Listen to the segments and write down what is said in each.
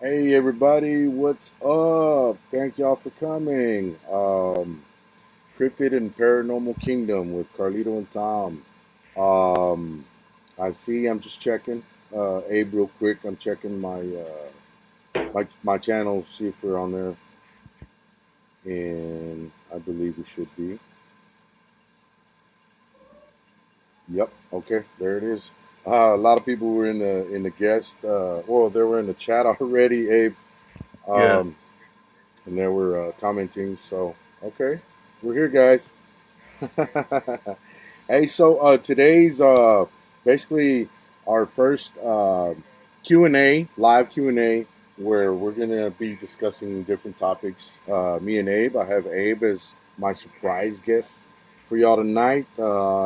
Hey everybody, what's up? Thank y'all for coming. Cryptid and Paranormal Kingdom with Carlito and Tom. Um, I see. I'm just checking. Abe, real quick. I'm checking my channel, see if we're on there, and I believe we should be. Yep. Okay. There it is. A lot of people were in the guest. Well, they were in the chat already, Abe. Yeah, Um, and they were commenting. So okay, we're here, guys. Hey, so today's basically our first Q&A, live Q&A, where we're gonna be discussing different topics. Me and Abe. I have Abe as my surprise guest for y'all tonight.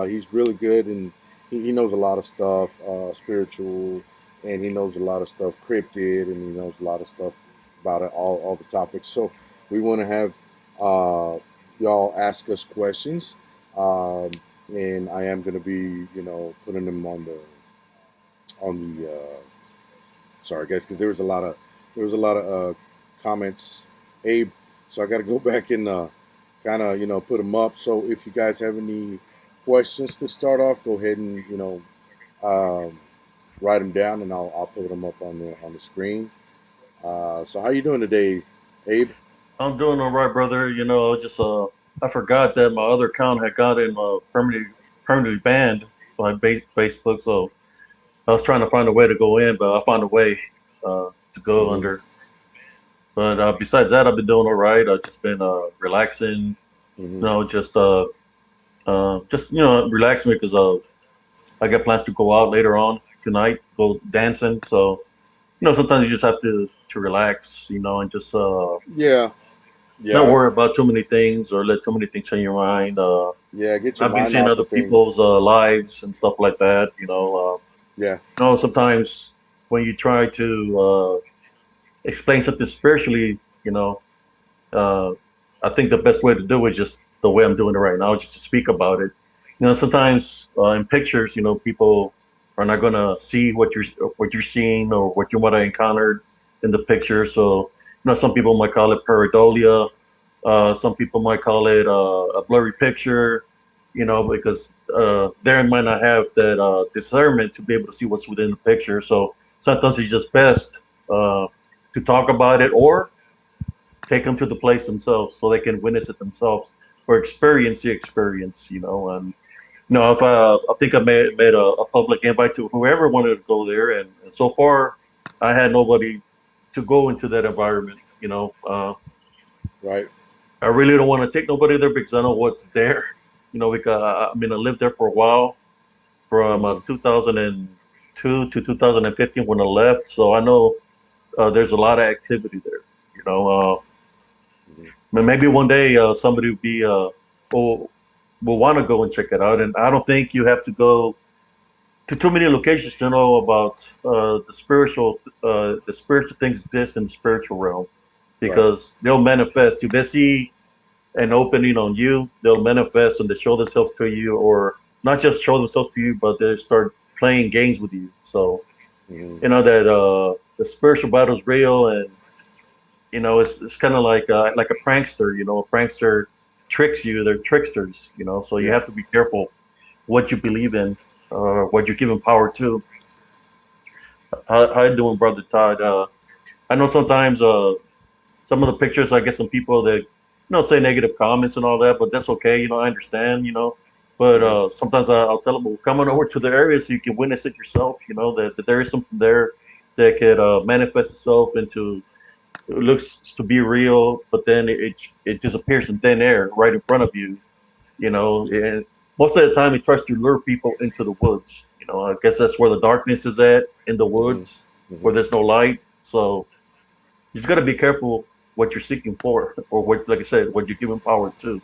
He's really good and he knows a lot of stuff, spiritual, and he knows a lot of stuff cryptid, and he knows a lot of stuff about it, all the topics. So we want to have y'all ask us questions, um, and I am going to be, putting them on the. Sorry, guys, because there was a lot of comments, Abe. So I got to go back and kind of put them up. So if you guys have any questions to start off, go ahead and um, write them down, and I'll put them up on the screen. So how you doing today, Abe? I'm doing all right, brother. Just I forgot that my other account had gotten permanently banned by Facebook, so I was trying to find a way to go in, but I found a way to go Mm-hmm. under. But besides that, I've been doing all right. I've just been relaxing, Mm-hmm. just relaxing because I got plans to go out later on tonight, go dancing. So sometimes you just have to relax, and just Yeah, not yeah, worry about too many things or let too many things on your mind. yeah. Get your I've been mind seeing off other of things. people's lives and stuff like that. Yeah. Sometimes when you try to explain something spiritually, uh, I think the best way to do it is just the way I'm doing it right now, just to speak about it. Sometimes in pictures, people are not gonna see what you're seeing or what you might have encountered in the picture. So, some people might call it pareidolia. Some people might call it a blurry picture, because they might not have that discernment to be able to see what's within the picture. So sometimes it's just best to talk about it or take them to the place themselves so they can witness it themselves or experience the experience, and if I think I made a public invite to whoever wanted to go there, and so far I had nobody to go into that environment. Right. I really don't want to take nobody there because I know what's there. Because I lived there for a while from Mm-hmm. 2002 to 2015 when I left, so I know there's a lot of activity there. You know, Mm-hmm. maybe one day somebody will want to go and check it out, and I don't think you have to go to too many locations to know about the spiritual things exist in the spiritual realm Right. because they'll manifest. If they see an opening on you, they'll manifest and they show themselves to you, or not just show themselves to you, but they start playing games with you. So Mm-hmm. you know that the spiritual battle is real, and it's kind of like a prankster. A prankster tricks you. They're tricksters. So you Yeah. have to be careful what you believe in, what you're giving power to. How you doing, brother Todd? I know sometimes some of the pictures I get some people that say negative comments and all that, but that's okay. I understand. But Mm-hmm. sometimes I'll tell them, well, come on over to the area so you can witness it yourself. That there is something there that could manifest itself into it looks to be real, but then it disappears in thin air right in front of you. And most of the time it tries to lure people into the woods. I guess that's where the darkness is at in the Mm-hmm. woods Mm-hmm. where there's no light. So you just got to be careful what you're seeking for, or what, like I said, what you're giving power to.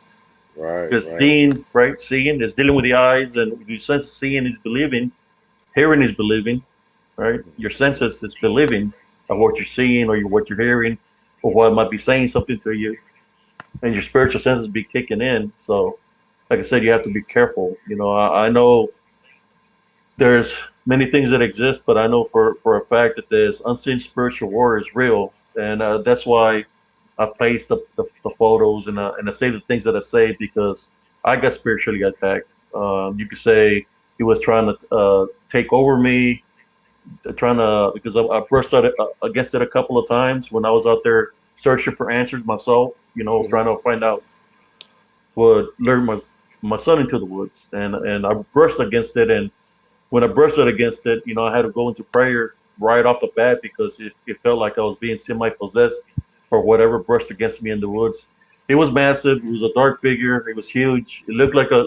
Right. Because Right. seeing, right, seeing is dealing with the eyes, and your sense of seeing is believing, hearing is believing, right? Your Mm-hmm. senses is believing of what you're seeing or what you're hearing, or what might be saying something to you, and your spiritual senses be kicking in. So, like I said, you have to be careful. I know There's many things that exist, but I know for a fact that there's unseen spiritual war is real, and that's why I place the photos and I say the things that I say because I got spiritually attacked. You could say he was trying to take over me, trying to because I brushed against it a couple of times when I was out there searching for answers myself. Hmm. Trying to find out would lure my son into the woods, and I brushed against it. And when I brushed it against it, I had to go into prayer right off the bat because it felt like I was being semi-possessed for whatever brushed against me in the woods. It was massive. It was a dark figure. It was huge. It looked like a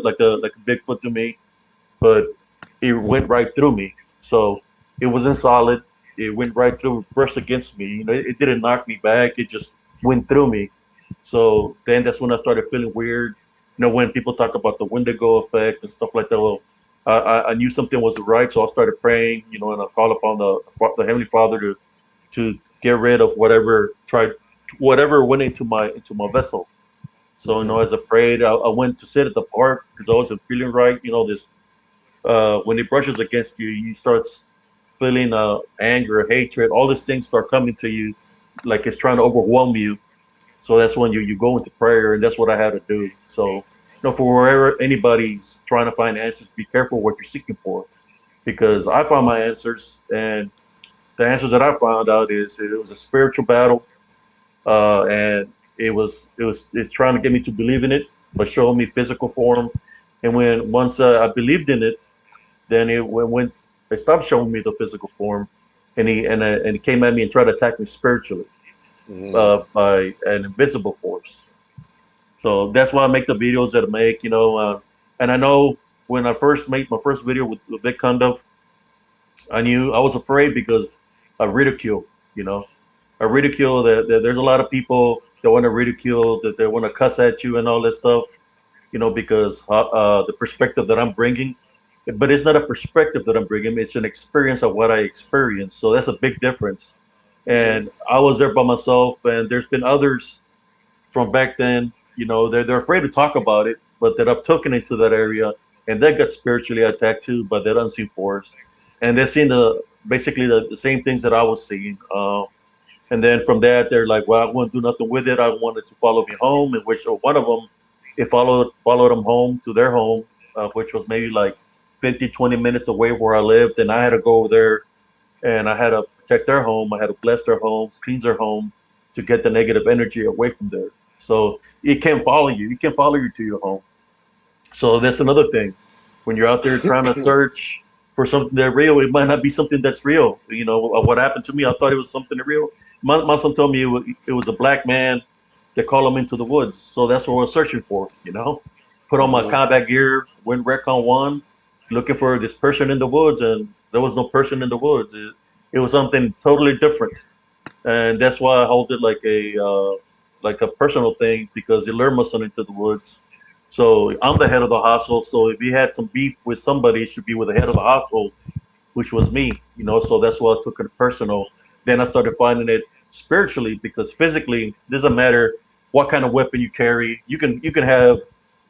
Bigfoot to me, but it went right through me. So it wasn't solid. It went right through, brushed against me. It didn't knock me back. It just went through me. So then that's when I started feeling weird. When people talk about the Wendigo effect and stuff like that. Well, I knew something wasn't right, so I started praying. And I called upon the Heavenly Father to get rid of whatever went into my vessel. So Hmm. as I prayed, I went to sit at the park because I wasn't feeling right. This when it brushes against you, you start feeling anger, hatred. All these things start coming to you, like it's trying to overwhelm you. So that's when you go into prayer, and that's what I had to do. So, for wherever anybody's trying to find answers, be careful what you're seeking for, because I found my answers, and the answers that I found out is it was a spiritual battle, and it's trying to get me to believe in it, but showing me physical form. And once I believed in it, then when it stopped showing me the physical form, and he came at me and tried to attack me spiritually Hmm. by an invisible force. So that's why I make the videos that I make, and I know when I first made my first video with Vic Conduff, I knew I was afraid because of ridicule, you know, a ridicule that there's a lot of people that want to ridicule, that they want to cuss at you and all this stuff, because the perspective that I'm bringing, but it's not a perspective that I'm bringing, it's an experience of what I experienced. So that's a big difference. Hmm. And I was there by myself, and there's been others from back then, they're afraid to talk about it, but that I've taken into that area, and they got spiritually attacked too by that unseen force, and they're seeing basically the same things that I was seeing. And then from that, they're like, "Well, I won't do nothing with it. I wanted to follow me home," in which one of them, it followed them home to their home, which was maybe like 50, 20 minutes away where I lived, and I had to go there and I had to protect their home. I had to bless their homes, cleanse their home to get the negative energy away from there. So it can't follow you. It can follow you to your home. So that's another thing. When you're out there trying to search for something that's real, it might not be something that's real. What happened to me, I thought it was something real. My son told me it was a black man that called him into the woods. So that's what we're searching for. Put on my Hmm. combat gear, went Recon 1, looking for this person in the woods, and there was no person in the woods. It was something totally different. And that's why I hold it like a personal thing because it lured my son into the woods. So I'm the head of the household. So if he had some beef with somebody, it should be with the head of the household, which was me. So that's why I took it personal. Then I started finding it spiritually because physically, it doesn't matter what kind of weapon you carry. You can have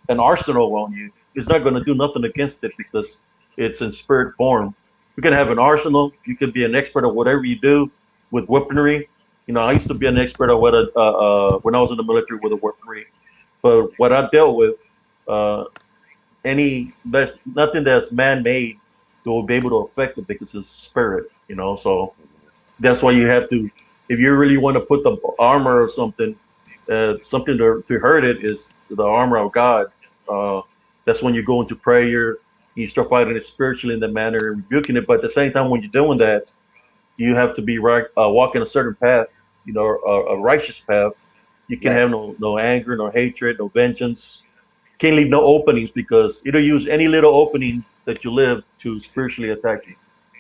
an arsenal on you. It's not going to do nothing against it because it's in spirit form. You can have an arsenal. You can be an expert at whatever you do with weaponry. I used to be an expert at when I was in the military with a weaponry. But what I dealt with, uh, there's nothing that's man-made that will be able to affect it because it's spirit. So that's why you have to, if you really want to put the armor of something to hurt it is the armor of God. Uh, that's when you go into prayer, you start fighting it spiritually in the manner and rebuking it. But at the same time, when you're doing that, you have to be right, walking a certain path, a righteous path. You can Right. have no anger, no hatred, no vengeance. Can't leave no openings because it'll use any little opening that you live to spiritually attack you.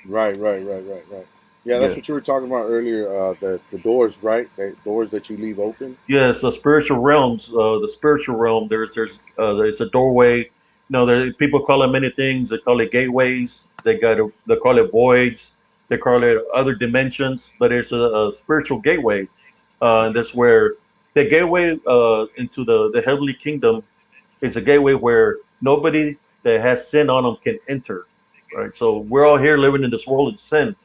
Right. Right. Right. Right. Right. Yeah, that's Yeah. what you were talking about earlier. The doors, right? The doors that you leave open. Yes, the spiritual realms, the spiritual realm. There's a doorway. People call it many things. They call it gateways. They call it voids. They call it other dimensions. But it's a spiritual gateway, and that's where the gateway into the heavenly kingdom is a gateway where nobody that has sin on them can enter. right? So we're all here living in this world in sin.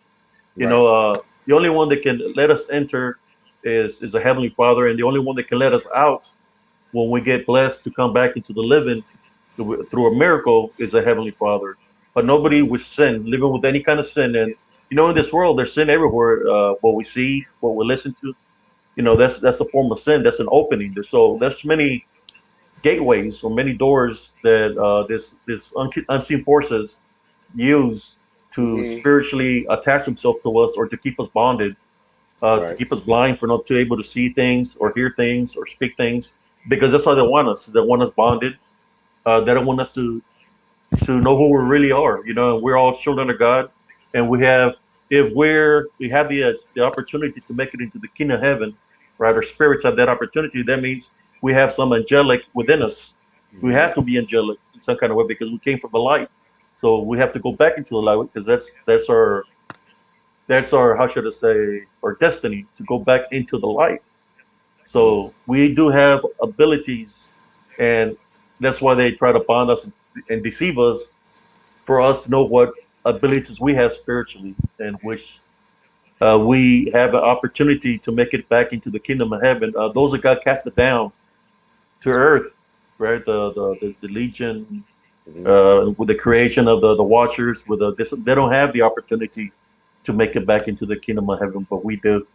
You Right. know, the only one that can let us enter is the Heavenly Father, and the only one that can let us out when we get blessed to come back into the living through a miracle is the Heavenly Father. But nobody Mm-hmm. with sin, living with any kind of sin, and in this world there's sin everywhere. What we see, what we listen to, that's a form of sin. That's an opening. There's many gateways or many doors that this unseen forces use to Mm-hmm. spiritually attach themselves to us or to keep us bonded, to Right. keep us blind for not to able to see things or hear things or speak things, because that's how they want us. They want us bonded. They don't want us to know who we really are. We're all children of God, and if we have the opportunity to make it into the kingdom of heaven, right? Our spirits have that opportunity. That means we have some angelic within us. We Mm-hmm. have to be angelic in some kind of way because we came from the light. So we have to go back into the light because that's our how should I say our destiny to go back into the light. Mm. So we do have abilities, and that's why they try to bond us and deceive us for us to know what abilities we have spiritually, and which we have an opportunity to make it back into the kingdom of heaven. Those that got casted down to earth, right? The legion, Mm-hmm. with the creation of the watchers, they don't have the opportunity to make it back into the kingdom of heaven, but we do.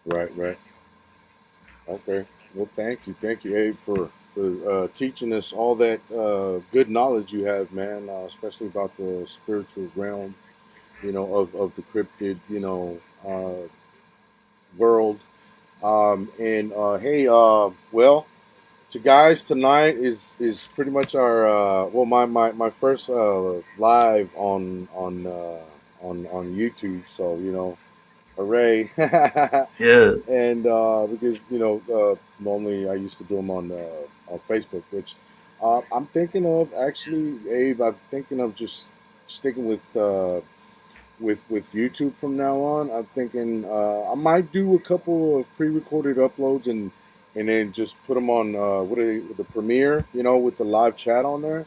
Right. Right. Okay. Well, thank you, Abe, for teaching us all that good knowledge you have, man. Especially about the spiritual realm, of the cryptid, world. And hey, well, to guys, tonight is pretty much our my first live on YouTube. So hooray! Yeah, And because normally I used to do them on Facebook, which I'm thinking of actually, Abe. I'm thinking of just sticking with YouTube from now on. I'm thinking I might do a couple of pre-recorded uploads and then just put them on what are they, with the Premiere, with the live chat on there.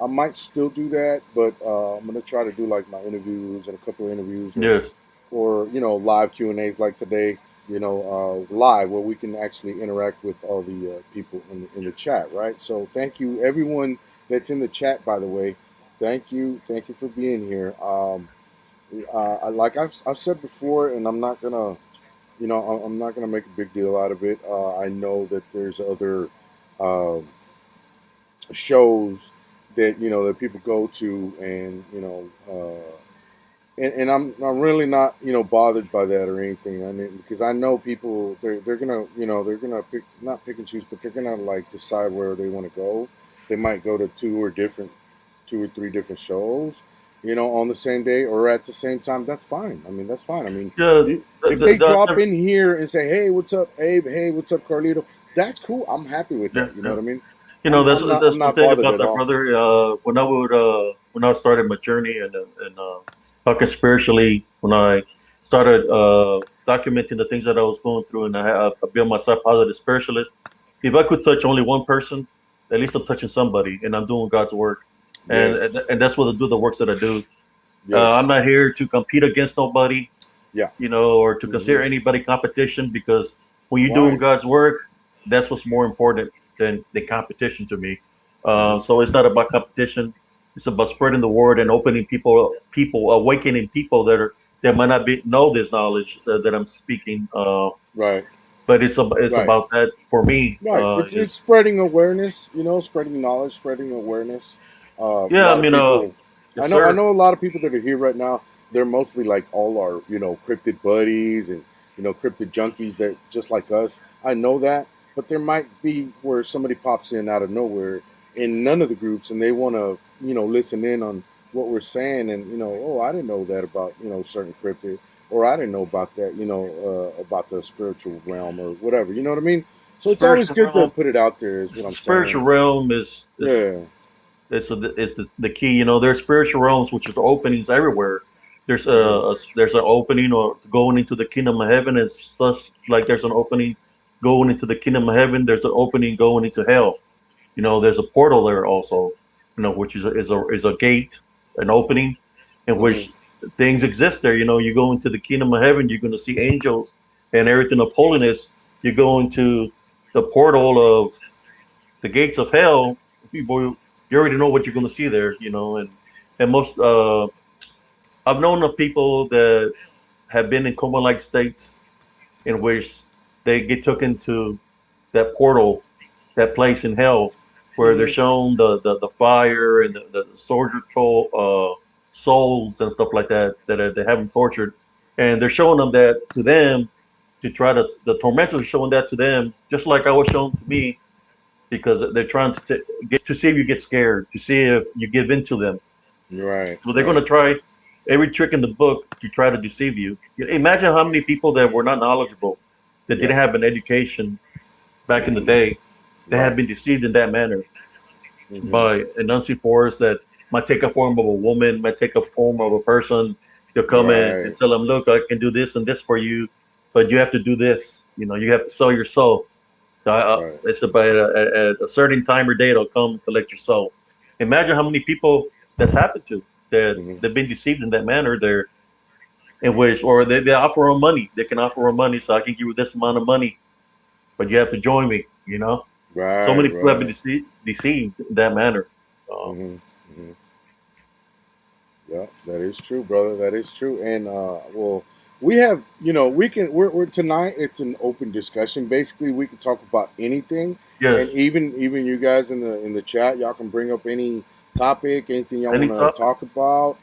I might still do that, but I'm gonna try to do like my interviews and a couple of interviews, yes, or live Q&As like today, live where we can actually interact with all the people in the chat, right? So thank you everyone that's in the chat, by the way. Thank you for being here. Like I've said before, and I'm not gonna, I'm not gonna make a big deal out of it. I know that there's other um shows that that people go to, and and I'm really not bothered by that or anything. I mean, because I know people they're gonna they're gonna pick, not pick and choose, but they're gonna like decide where they want to go. They might go to two or three different shows, on the same day or at the same time. That's fine. I mean, that's fine. I mean, yeah. if they drop The, in here and say, "Hey, what's up, Abe? Hey, what's up, Carlito?" That's cool. I'm happy with yeah, that. You know yeah. what I mean? That's I'm that's one not thing bothered about at that, all. brother. When I started my journey and talking spiritually, when I started documenting the things that I was going through, and I built myself positive spiritualist. If I could touch only one person, at least I'm touching somebody, and I'm doing God's work, and Yes. and that's what I do. The works that I do. I'm Yes. not here to compete against nobody, Yeah. or to Hmm. consider anybody competition, because when you're doing Right. God's work, that's what's more important than the competition to me. Hmm. So it's not about competition. It's about spreading the word and opening people, awakening people that might not know this knowledge that I'm speaking. Right. But it's Right. about that for me. Right. It's Is spreading awareness, spreading knowledge, spreading awareness. A Yeah, I lot of mean, people. yes, I sir. know a lot of people that are here right now. They're mostly like all our cryptid buddies and cryptid junkies that just like us. I know that, but there might be where somebody pops in out of nowhere in none of the groups, and they want to listen in on what we're saying, and oh, I didn't know that about certain cryptid, or I didn't know about that about the spiritual realm or whatever. You know what I mean? So it's always Spiritual good to realm. put it out there, is what I'm Spiritual saying. realm Yeah. is the key. There's spiritual realms, which is openings everywhere. Hmm. There's an opening or going into the kingdom of heaven, as such. Like there's an opening going into the kingdom of heaven. There's an opening going into hell. There's a portal there also. which is a gate, an opening, in Mm-hmm. which things exist there. You go into the kingdom of heaven, you're going to see angels and everything of holiness. You go into the portal of the gates of hell. People, you already know what you're going to see there. And most I've known of people that have been in coma-like states in which they get taken to that portal, that place in hell, where they're Mm-hmm. shown the fire and the soldier souls and stuff like that they haven't tortured, and they're showing them that to them to try to the tormentors are showing that to them just like I was shown to me because they're trying get to see if you get scared, to see if you give in to them. Right. So they're going Right. to try every trick in the book to try to deceive you. Imagine how many people that were not knowledgeable, that Yeah. didn't have an education back in the day, they have Right. been deceived in that manner Mm-hmm. by enunciators that might take a form of a woman, might take a form of a person. They'll come in and Right. tell them, look, I can do this and this for you, but you have to do this. You have to sell your soul. Right. It's about at a certain time or date, I'll come and collect your soul. Imagine how many people that's happened to, that Mm-hmm. they've been deceived in that manner. They're in which, or they offer them money. They can offer them money, so I can give you this amount of money, but you have to join me. So Right. many people have been Right. deceived in that manner. Um, Mm-hmm. Mm-hmm. Yeah, that is true, brother. That is true. And well, we have, we can. We're tonight. It's an open discussion. Basically, we can talk about anything, yes, and even you guys in the chat, y'all can bring up any topic, anything y'all any want to topic. talk about,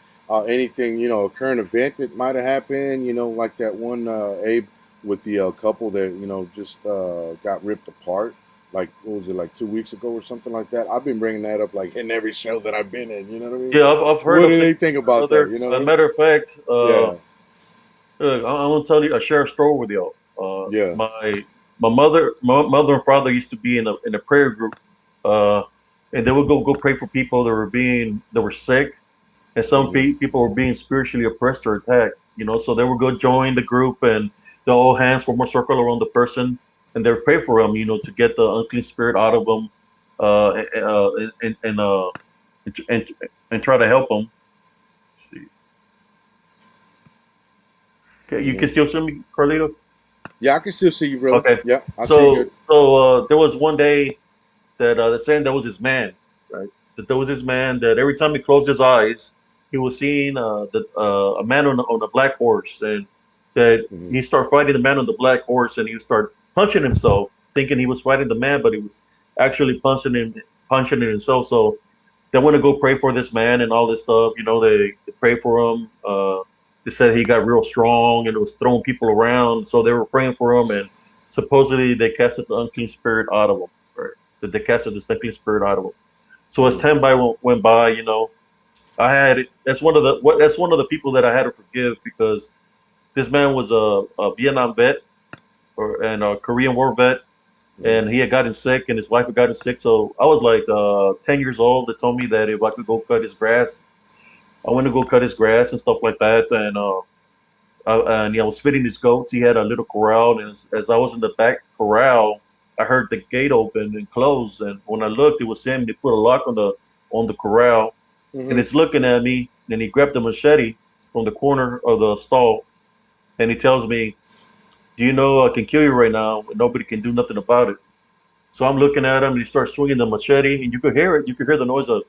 anything a current event that might have happened. Like that one Abe with the couple that just got ripped apart. Like what was it, like 2 weeks ago or something like that? I've been bringing that up like in every show that I've been in. You know what I mean? Yeah, Like, I've heard what of do things they think or about that? another. You know what A I mean? matter of fact, Yeah, I'm gonna tell you, I share a story with y'all. yeah. My mother and father used to be in a prayer group, uh, and they would go pray for people that were sick, and some Hmm. people were being spiritually oppressed or attacked. So they would go join the group, and the all hands form a circle around the person, and they would pray for them, to get the unclean spirit out of them, and and try to help them. Okay, you Hmm. can still see me, Carlito? Yeah, I can still see you, brother. Okay. Yeah, I see you So good. there was one day that saying that was his man, right? That there was his man that every time he closed his eyes, he was seeing a man on a black horse, and that Hmm. he started fighting the man on the black horse, and he would start punching himself, thinking he was fighting the man, but he was actually punching himself. So they want to go pray for this man and all this stuff. They pray for him. They said he got real strong and it was throwing people around. So they were praying for him, and supposedly they casted the unclean spirit out of him. Right? That they casted the unclean spirit out of him. So as Hmm. time went by, I had that's one of the people that I had to forgive because this man was a Vietnam vet and a Korean War vet, Hmm. and he had gotten sick, and his wife had gotten sick. So I was like 10 years old. They told me that if I could go cut his grass, I went to go cut his grass and stuff like that. And I was feeding his goats. He had a little corral, and as I was in the back corral, I heard the gate open and close. And when I looked, it was him. They put a lock on the corral, and Hmm. he's looking at me. And he grabbed the machete from the corner of the stall, and he tells me, "Do you know I can kill you right now, and nobody can do nothing about it?" So I'm looking at him, and he starts swinging the machete, and you could hear it. You could hear the noise of,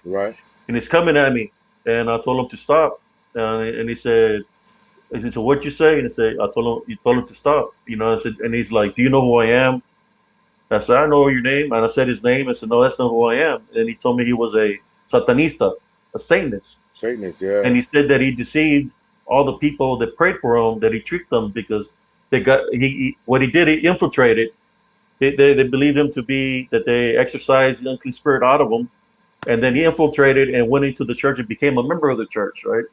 Right. and he's coming at me. And I told him to stop. And he said, "What'd you say?" And I said, "You told him to stop." I said, and he's like, "Do you know who I am?" I said, "I know your name." And I said his name. I said, "No, that's not who I am." And he told me he was a Satanista, a Satanist. Satanist. Yeah. And he said that he deceived all the people that prayed for him, that he tricked them because what he did, he infiltrated. They believed him to be that they exorcised the unclean spirit out of him, and then he Hmm. infiltrated and went into the church and became a member of the church, right?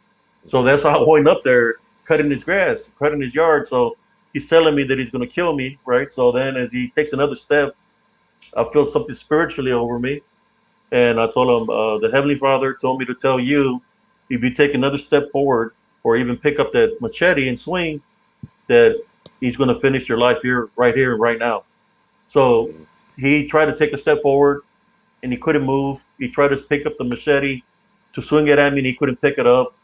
So Hmm. that's how I went up there cutting his grass, cutting his yard. So he's telling me that he's going to kill me, right? So then as he takes another step, I feel something spiritually over me. And I told him, the Heavenly Father told me to tell you, if you take another step forward or even pick up that machete and swing, that he's going to finish your life here and right now. So Hmm. he tried to take a step forward and he couldn't move. He tried to pick up the machete to swing it at me, and he couldn't pick it up.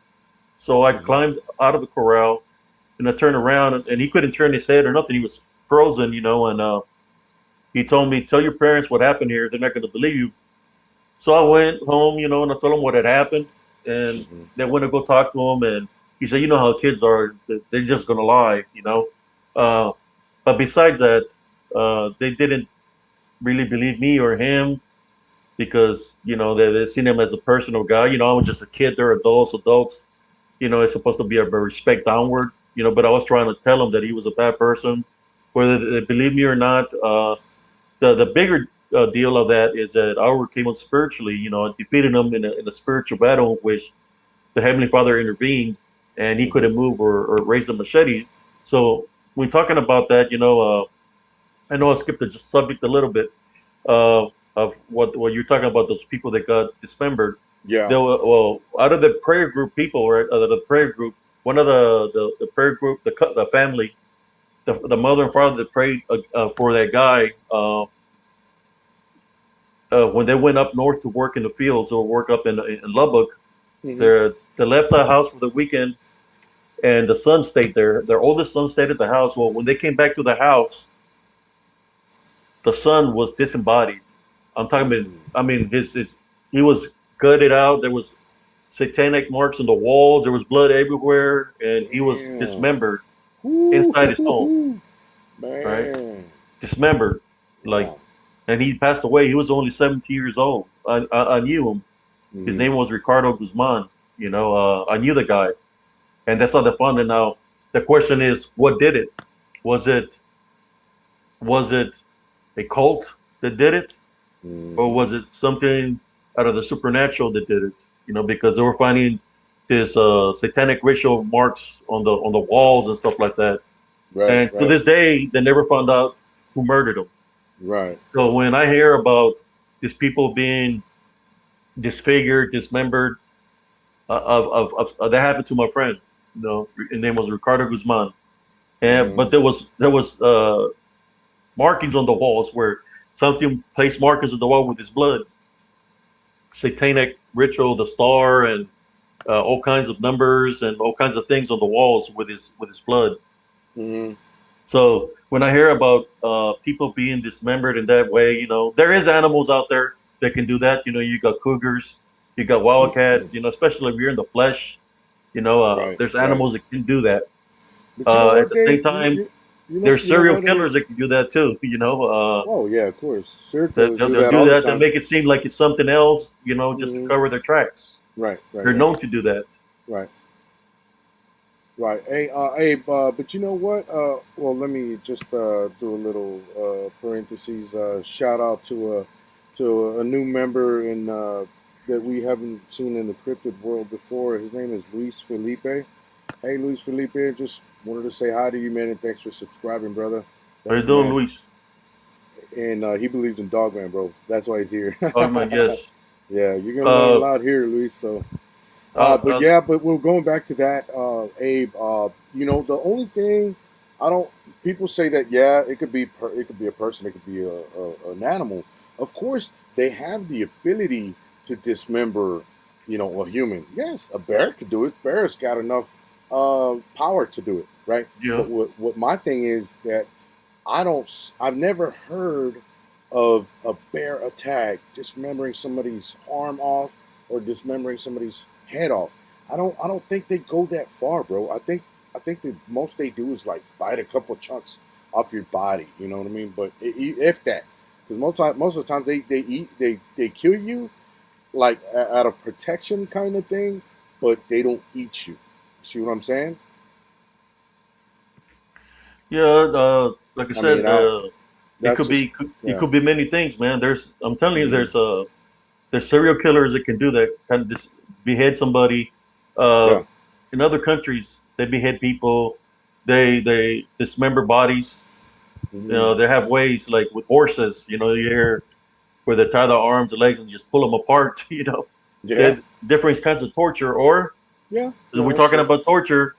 So I Mhm. climbed out of the corral, and I turned around, and he couldn't turn his head or nothing. He was frozen, and he told me, "Tell your parents what happened here. They're not going to believe you." So I went home, and I told him what had happened, and Mhm. they went to go talk to him, and he said, "You know how kids are; they're just going to lie." Uh, but besides that, they didn't really believe me or him because they seen him as a personal guy. I was just a kid. They're adults. Adults, it's supposed to be a respect downward. But I was trying to tell him that he was a bad person, whether they believe me or not. The bigger deal of that is that I overcame him spiritually. I defeated him in a spiritual battle, which the Heavenly Father intervened, and he Mhm. couldn't move or raise the machete. So when talking about that, I know I skipped the subject a little bit uh, of what you're talking about. Those people that got dismembered. Yeah. There were, well, out of the prayer group people, right? Out of the prayer group, one of the prayer group, the family, the mother and father that prayed for that guy. When they went up north to work in the fields or work up in Lubbock, Mhm. they left the house for the weekend, and the son stayed there. Their oldest son stayed at the house. Well, when they came back to the house, the son was disembodied. I'm talking about. Mm. I mean, his he was gutted out. There was satanic marks on the walls. There was blood everywhere, and he was Damn. dismembered Woo, inside hoo, his hoo, home. hoo. Right, Man. dismembered. Like, Wow. and he passed away. He was only 17 years old. I knew him. His Mhm. name was Ricardo Guzman. I knew the guy, and that's how they found it. Now, the question is, what did it? Was it was it a cult that did it, or was Mhm. it something out of the supernatural that did it? Because they were finding this satanic ritual marks on the walls and stuff like that. Right. And to Right. this day, they never found out who murdered him. Right. So when I hear about these people being disfigured, dismembered, that happened to my friend. His name was Ricardo Guzman, and Mhm. but there was markings on the walls where something placed markers on the wall with his blood, satanic ritual, the star, and all kinds of numbers and all kinds of things on the walls with his blood. Mhm. So when I hear about people being dismembered in that way, there is animals out there that can do that. You got cougars, you got wildcats. Especially if you're in the flesh. Right. There's Right. animals that can do that. But you know At what, the same Dave? time, You know, there's serial what, Dave? killers that can do that too. Oh yeah, of course. Serial That killers they'll, do they'll that do all the that. They'll time. make it seem like it's something else. Just to Mhm. cover their tracks. Right. Right. They're Right. known to do that. Right. Right. Hey, but you know what? Well, let me just do a little parentheses. Shout out to a new member in that we haven't seen in the cryptid world before. His name is Luis Felipe. Hey, Luis Felipe, just wanted to say hi to you, man, and thanks for subscribing, brother. How you Thank you, doing, man. Luis? And he believes in Dogman, bro. That's why he's here. Oh man, yes. Yeah, you're gonna learn a Uh, lot here, Luis. So uh, but uh, yeah, but we're going back to that, Abe. The only thing I don't. People say that yeah, it could be a person, it could be an animal. Of course, they have the ability to dismember, a human. Yes, a bear could do it. Bear's got enough power to do it, right? yeah. But what my thing is that I don't. I've never heard of a bear attack dismembering somebody's arm off or dismembering somebody's head off. I don't think they go that far, bro. I think the most they do is like bite a couple chunks off your body. You know what I mean? But if that, because most of the time they eat they kill you like out of protection kind of thing, but they don't eat you. See what I'm saying? Yeah, like I I said, mean, I it that's could just be it yeah. could be many things, man. I'm telling you, Hmm. there's serial killers that can do that, kind of just behead somebody. Uh, Yeah. in other countries, they behead people, they dismember bodies. Hmm. They have ways like with horses. You hear where they tie their arms and legs and just pull them apart. Yeah. There's different kinds of torture. Or Yeah. if No, we're that's talking true. about torture,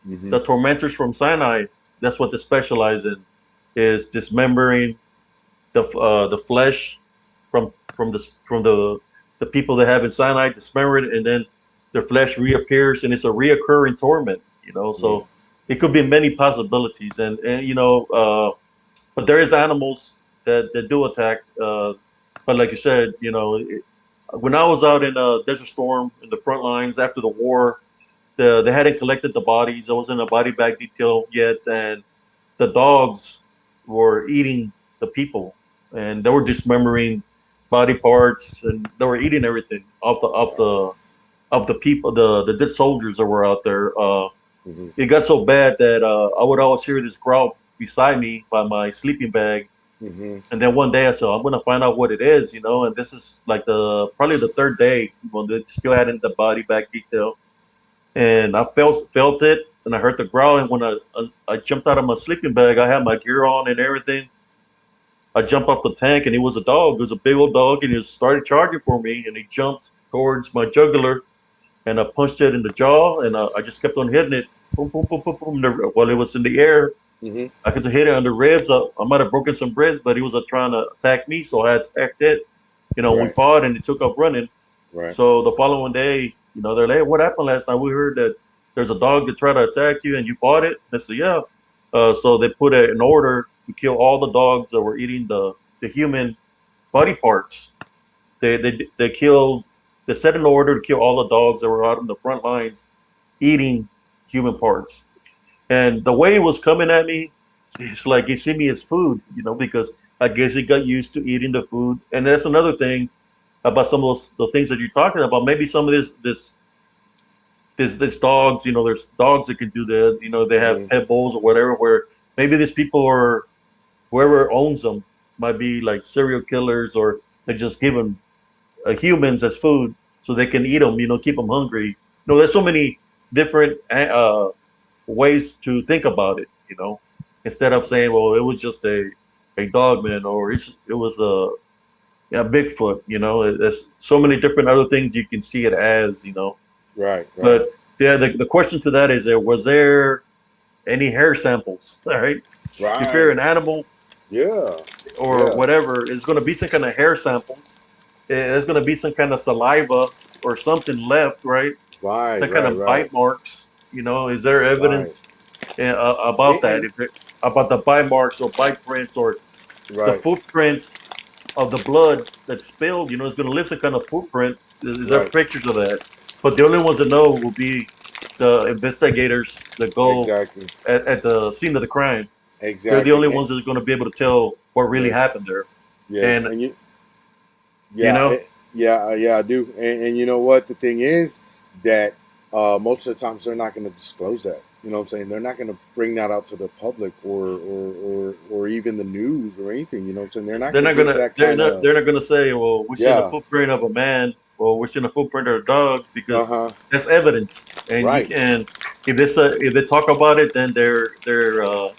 Hmm. the tormentors from Sinai, that's what they specialize in, is dismembering the flesh from the the people that have in cyanide dismember it, and then their flesh reappears, and it's a reoccurring torment. Mm. So it could be many possibilities, and but there is animals that do attack. But like you said, when I was out in Desert Storm in the front lines after the war, they hadn't collected the bodies. I wasn't a body bag detail yet, and the dogs were eating the people, and they were dismembering body parts, and they were eating everything Wow. of the people, the dead soldiers that were out there. Hmm. It got so bad that I would always hear this growl beside me by my sleeping bag. Hmm. And then one day I said, I'm gonna find out what it is, and this is like the probably the third day when they still hadn't the body bag detail, and I felt it, and I heard the growl, and when I jumped out of my sleeping bag, I had my gear on and everything. I jumped off the tank, and it was a dog. It was a big old dog, and he started charging for me, and he jumped towards my jugular, and I punched it in the jaw, and I just kept on hitting it, boom, boom, boom, boom, boom, while it was in the air. Hmm. I could hit it on the ribs. I might have broken some ribs, but he was trying to attack me, so I attacked it. We Right. fought, and it took off running. Right. So the following day, they're like, "Hey, what happened last night? We heard that there's a dog that tried to attack you, and you fought it." And I said, "Yeah." So they put an order to kill all the dogs that were eating the human body parts. They killed. They set an order to kill all the dogs that were out in the front lines eating human parts. And the way it was coming at me, it's like he see me as food, because I guess he got used to eating the food. And that's another thing about some of the things that you're talking about. Maybe some of this dogs, there's dogs that can do that. They have Hmm. pet bulls or whatever, where maybe these people or whoever owns them might be like serial killers, or they just give them humans as food so they can eat them, keep them hungry. There's so many different ways to think about it, instead of saying, well, it was just a dog man, or it was a yeah, Bigfoot. There's so many different other things you can see it as. Right. Right. But yeah, the question to that is, was there any hair samples? All right, if you're Right. an animal Yeah. or Yeah. whatever, it's going to be some kind of hair samples. There's going to be some kind of saliva or something left, right? Right. Some kind Right. of Right. bite marks. Is there Right. evidence about that? And About the bite marks or bite prints or the right. footprints of the blood that's spilled? It's going to leave some kind of footprint. Is there Right. pictures of that? But the only ones that know will be the investigators that go Exactly. at the scene of the crime. They're the Exactly. only ones that are going to be able to tell what really Yes. happened there. Yes. And And you. you Yeah. know, Yeah. Yeah. I do. And you know what? The thing is that most of the times they're not going to disclose that. You know what I'm saying? They're not going to bring that out to the public or even the news or anything. You know what I'm saying? They're not they're going to not give gonna that kind of. they're not gonna say, well, we're seeing a Yeah. footprint of a man, or we're seeing a footprint of a dog, Uh because huh. that's evidence. And you Right. can, if they talk about it, then they're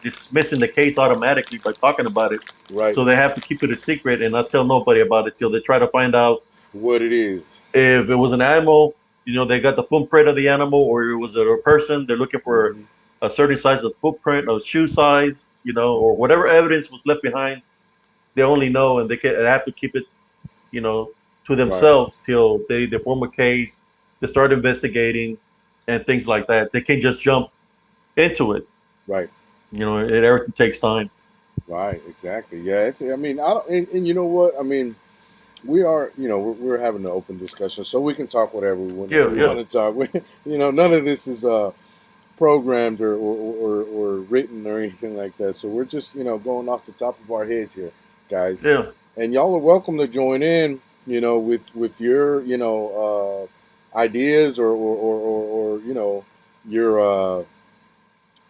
dismissing the case automatically by talking about it. Right. So they have to keep it a secret and not tell nobody about it till they try to find out What it is. if it was an animal. They got the footprint of the animal, or it was a person. They're looking for Mm-hmm. a certain size of footprint, or shoe size, or whatever evidence was left behind. They only know, and they have to keep it, you know, to Right. themselves till they form a case, they start investigating, and things like that. They can't just jump into it. Right. Everything takes time. Right. Exactly. Yeah. I mean, I don't. And you know what? I mean, we are. We're having an open discussion, so we can talk whatever Yeah, we yeah, want to talk. None of this is programmed or written or anything like that. So we're just going off the top of our heads here, guys. yeah. And y'all are welcome to join in. With your ideas or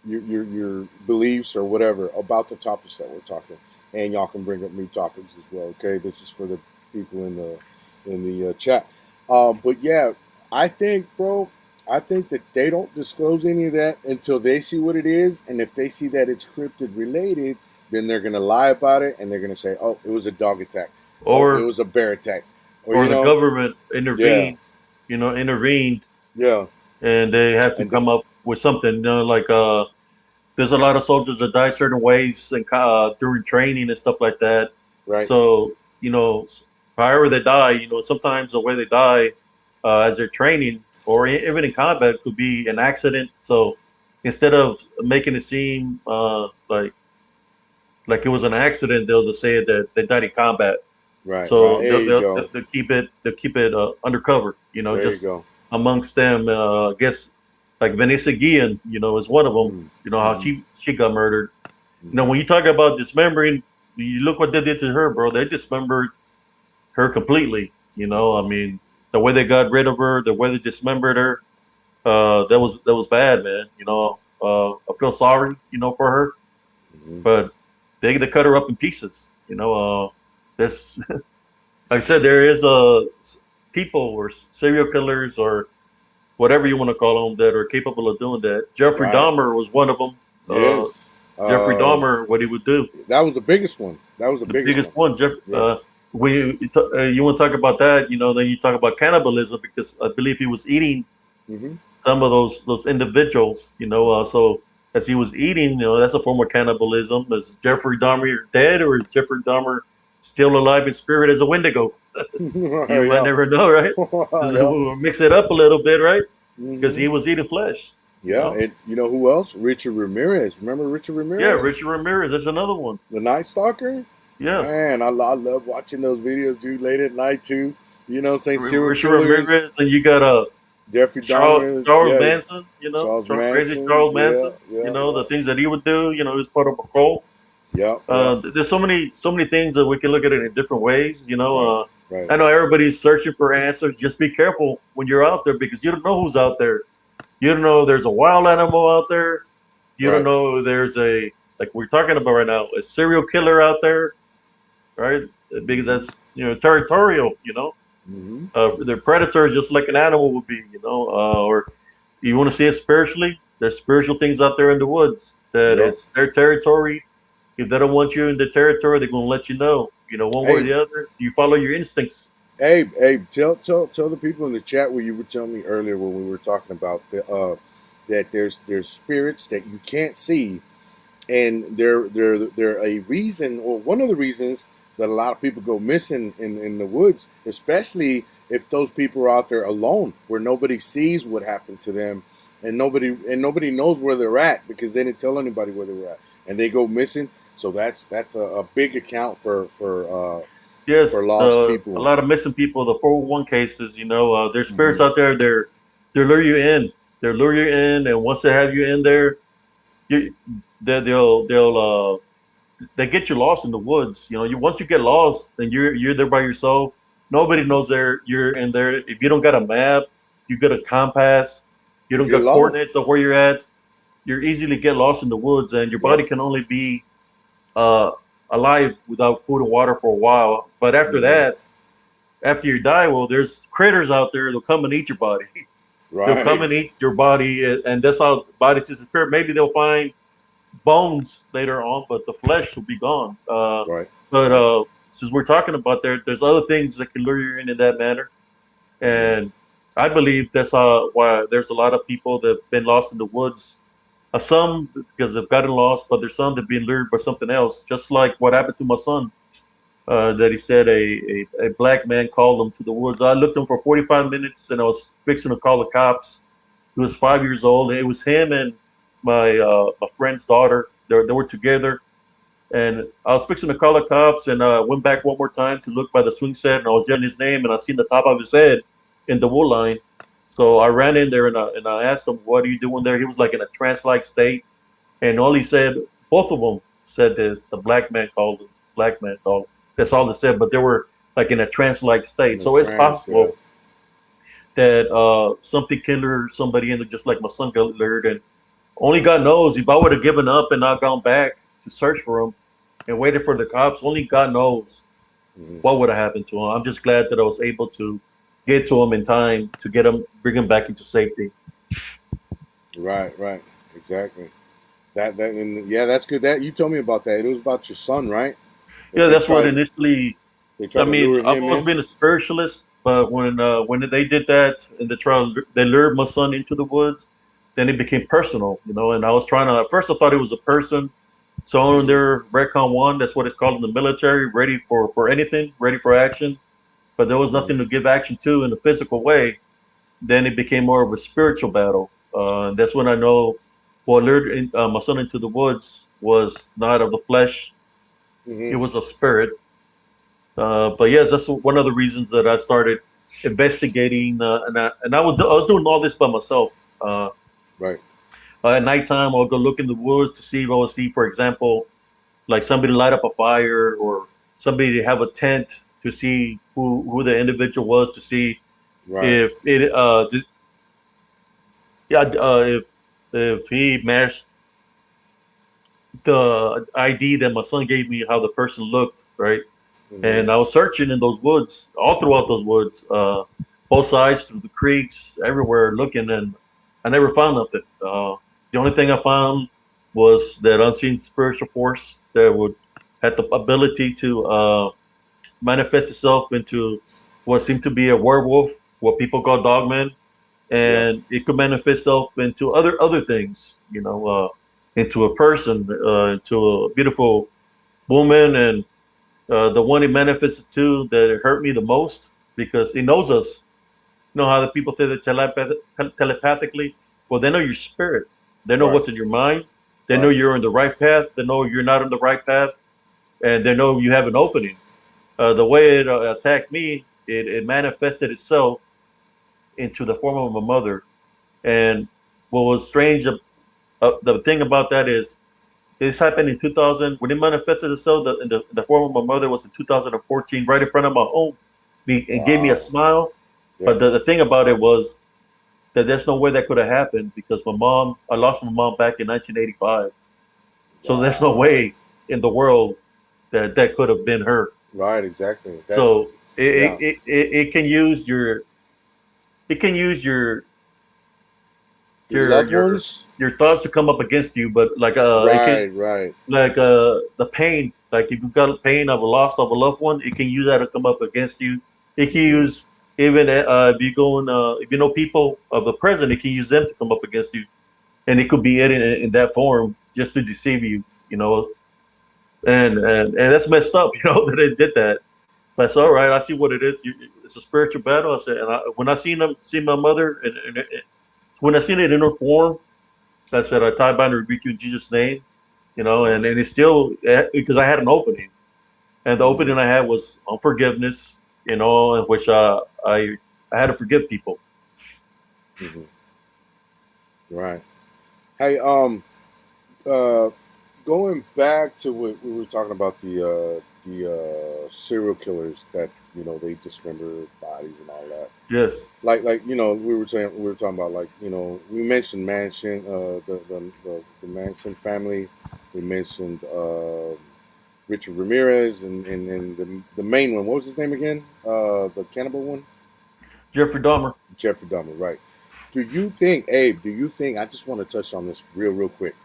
your your beliefs or whatever about the topics that we're talking, and y'all can bring up new topics as well. Okay, this is for the people in the chat. But yeah, I think, bro, I think that they don't disclose any of that until they see what it is, and if they see that it's cryptid related, then they're gonna lie about it, and they're gonna say, "Oh, it was a dog attack. Oh, it Or was a bear attack," or the government yeah, intervened, yeah, and they have to and th- come up with something. Like there's a lot of soldiers that die certain ways and during training and stuff like that. right, So, however they die, sometimes the way they die as they're training or even in combat could be an accident. So instead of making it seem like it was an accident, they'll just say that they died in combat. Right, right. So There you go. they'll keep it undercover, There you just go. amongst them. I guess like Vanessa Guillen, is one of them. Mm, You know how mm-hmm, she got murdered. mm-hmm. When you talk about dismembering, you look what they did to her, bro. They dismembered her completely. I Mm-hmm. mean, the way they got rid of her, the way they dismembered her, that was bad, man. I feel sorry, for her, Mm-hmm. but they cut her up in pieces. This like I said, there is people or serial killers or whatever you want to call them that are capable of doing that. Jeffrey Right. Dahmer was one of them. Yes. Jeffrey Dahmer, what he would do, That was the biggest one. That was the the biggest biggest one. one. Yeah. When you want to talk about that, then you talk about cannibalism because I believe he was eating Mm-hmm. some of those individuals. So as he was eating, that's a form of cannibalism. Is Jeffrey Dahmer dead or is Jeffrey Dahmer still alive in spirit as a Wendigo? You might Yeah. never know, right? Yeah. We'll mix it up a little bit, right? Because Mm-hmm. he was eating flesh. You Yeah. know. And you know who else? Richard Ramirez. Remember Richard Yeah, Ramirez, Richard Ramirez. That's another one. the Night Stalker? Yeah, Man, I love watching those videos, dude. Late at night too. You know, saying serial Richard killers. Ramirez. And you got Jeffrey Dahmer. Charles Yeah. Manson. Charles Crazy Manson. Charles Yeah. Manson. Yeah. The Yeah. things that he would do. He was part of a cult. Yeah. Yeah. There's so many things that we can look at it in different ways. Right. Right. I know everybody's searching for answers. Just be careful when you're out there because you don't know who's out there. You don't know there's a wild animal out there. You don't Right. know there's like we're talking about right now, a serial killer out there, right? Because Mm-hmm. that's territorial. Mm-hmm. They're predators just like an animal would be. Or you want to see it spiritually. There's spiritual things out there in the woods that Yep. it's their territory. If they don't want you in the territory, they're gonna let you know. One way or Hey, the other. You follow your instincts. Abe, tell the people in the chat what you were telling me earlier when we were talking about that there's spirits that you can't see, and they're a reason, or one of the reasons that a lot of people go missing in the woods, especially if those people are out there alone, where nobody sees what happened to them, and nobody knows where they're at because they didn't tell anybody where they were at, and they go missing. So that's a big account Yes, for lost a people. lot of missing people. The 411 cases. There's spirits Hmm. out there. They lure you in. They lure you in, and once they have you in there, you they get you lost in the woods. You once you get lost and you're there by yourself, nobody knows there you're in there. If you don't got a map, you got a compass, you You don't get got lost. coordinates of where you're at, you're easily get lost in the woods, and your body Yep. can only be uh, alive without food and water for a while. But after Hmm. that, after you die, well, there's critters out there that'll come and eat your body. They'll come Right. and eat your body, and that's how bodies disappear. Maybe they'll find bones later on, but the flesh will be gone. Right. But Right. since we're talking about there's other things that can lure you in that manner, Hmm. and I believe that's why there's a lot of people that've been lost in the woods. Some because they've gotten lost, but there's some that've been lured by something else. Just like what happened to my son, that he said a black man called him to the woods. I looked him for 45 minutes, and I was fixing to call the cops. He was 5 years old. It was him and my friend's daughter. They were together, and I was fixing to call the cops, and went back one more time to look by the swing set, and I was yelling his name, and I seen the top of his head in the wood line. So I ran in there and I asked him, "What are you doing there?" He was like in a trance-like state, and all he said, both of them said this: "The black man called us. Black man called us." That's all they said, but they were like in a trance-like In state. the So it's trance. Yeah. possible that something can lure somebody in, just like my son got lured. And only God knows if I would have given up and not gone back to search for him and waited for the cops. Only God knows Hmm. what would have happened to him. I'm just glad that I was able to get to him in time to get him, bring him back into safety. Right. Right. Exactly. That and yeah, that's good. That you told me about that. It was about your son, right? That Yeah, that's what initially. they I tried to mean, lure I've him always in. been a spiritualist, but when they did that in the trial, they lured my son into the woods. Then it became personal, and I was trying to. At first, I thought it was a person. So in Hmm. their Redcon 1, that's what it's called in the military, ready for anything, ready for action. but there was Hmm. nothing to give action to in a physical way. Then it became more of a spiritual battle. And that's when I know what lured my son into the woods was not of the flesh; it Hmm. was of spirit. But yes, that's one of the reasons that I started investigating, and I was doing all this by myself. Uh, Right. at nighttime, I'll go look in the woods to see if I would see, for example, like somebody light up a fire or somebody have a tent to see who the individual was to see Right. if it yeah if he matched the ID that my son gave me, how the person looked, right? Hmm. And I was searching in those woods, all throughout those woods, both sides, through the creeks, everywhere, looking, and I never found nothing. The only thing I found was that unseen spiritual force that would had the ability to manifest itself into what seemed to be a werewolf, what people call dogmen, Yeah. and it could manifest itself into other things, into a person, into a beautiful woman, and the one it manifested to that it hurt me the most because he knows us. You know how the people say that telepathically? Well, they know your spirit. They know Right. what's in your mind. They know Right. you're on the right path. They know you're not on the right path, and they know you have an opening. The way it attacked me, it manifested itself into the form of a mother. And what was strange, the thing about that is, this happened in 2000. When it manifested itself in the form of my mother was in 2014, right in front of my home. It gave me a Wow. smile. Yeah. But the thing about it was that there's no way that could have happened because I lost my mom back in 1985. So there's no Wow. way in the world that that could have been her. Right. Exactly. That. So Yeah. it can use it can use Your loved your ones. your thoughts to come up against you, but like it can Right. Right. like the pain, like if you've got pain of a loss of a loved one, it can use that to come up against you. It can Hmm. use even if you go in, if you know people of the present, it can use them to come up against you, and it could be it in that form just to deceive you, and that's messed up, that it did that. But it's all right. I see what it is. It's a spiritual battle. I said, and when I see my mother, and when I seen it in her form, I said, I tie bind and rebuke you in Jesus' name, Hmm. and it's still because I had an opening. And the Hmm. opening I had was on forgiveness, in which I had to forgive people. Hmm. Right. Hey. Uh. Going back to what we were talking about, the serial killers that they dismember bodies and all that. Yes, Like we were talking about, like we mentioned Manson, the Manson family. We mentioned Richard Ramirez, and the main one. What was his name again? The cannibal one. Jeffrey Dahmer. Jeffrey Dahmer, right? Do you think, Abe? Do you think? I just want to touch on this real quick.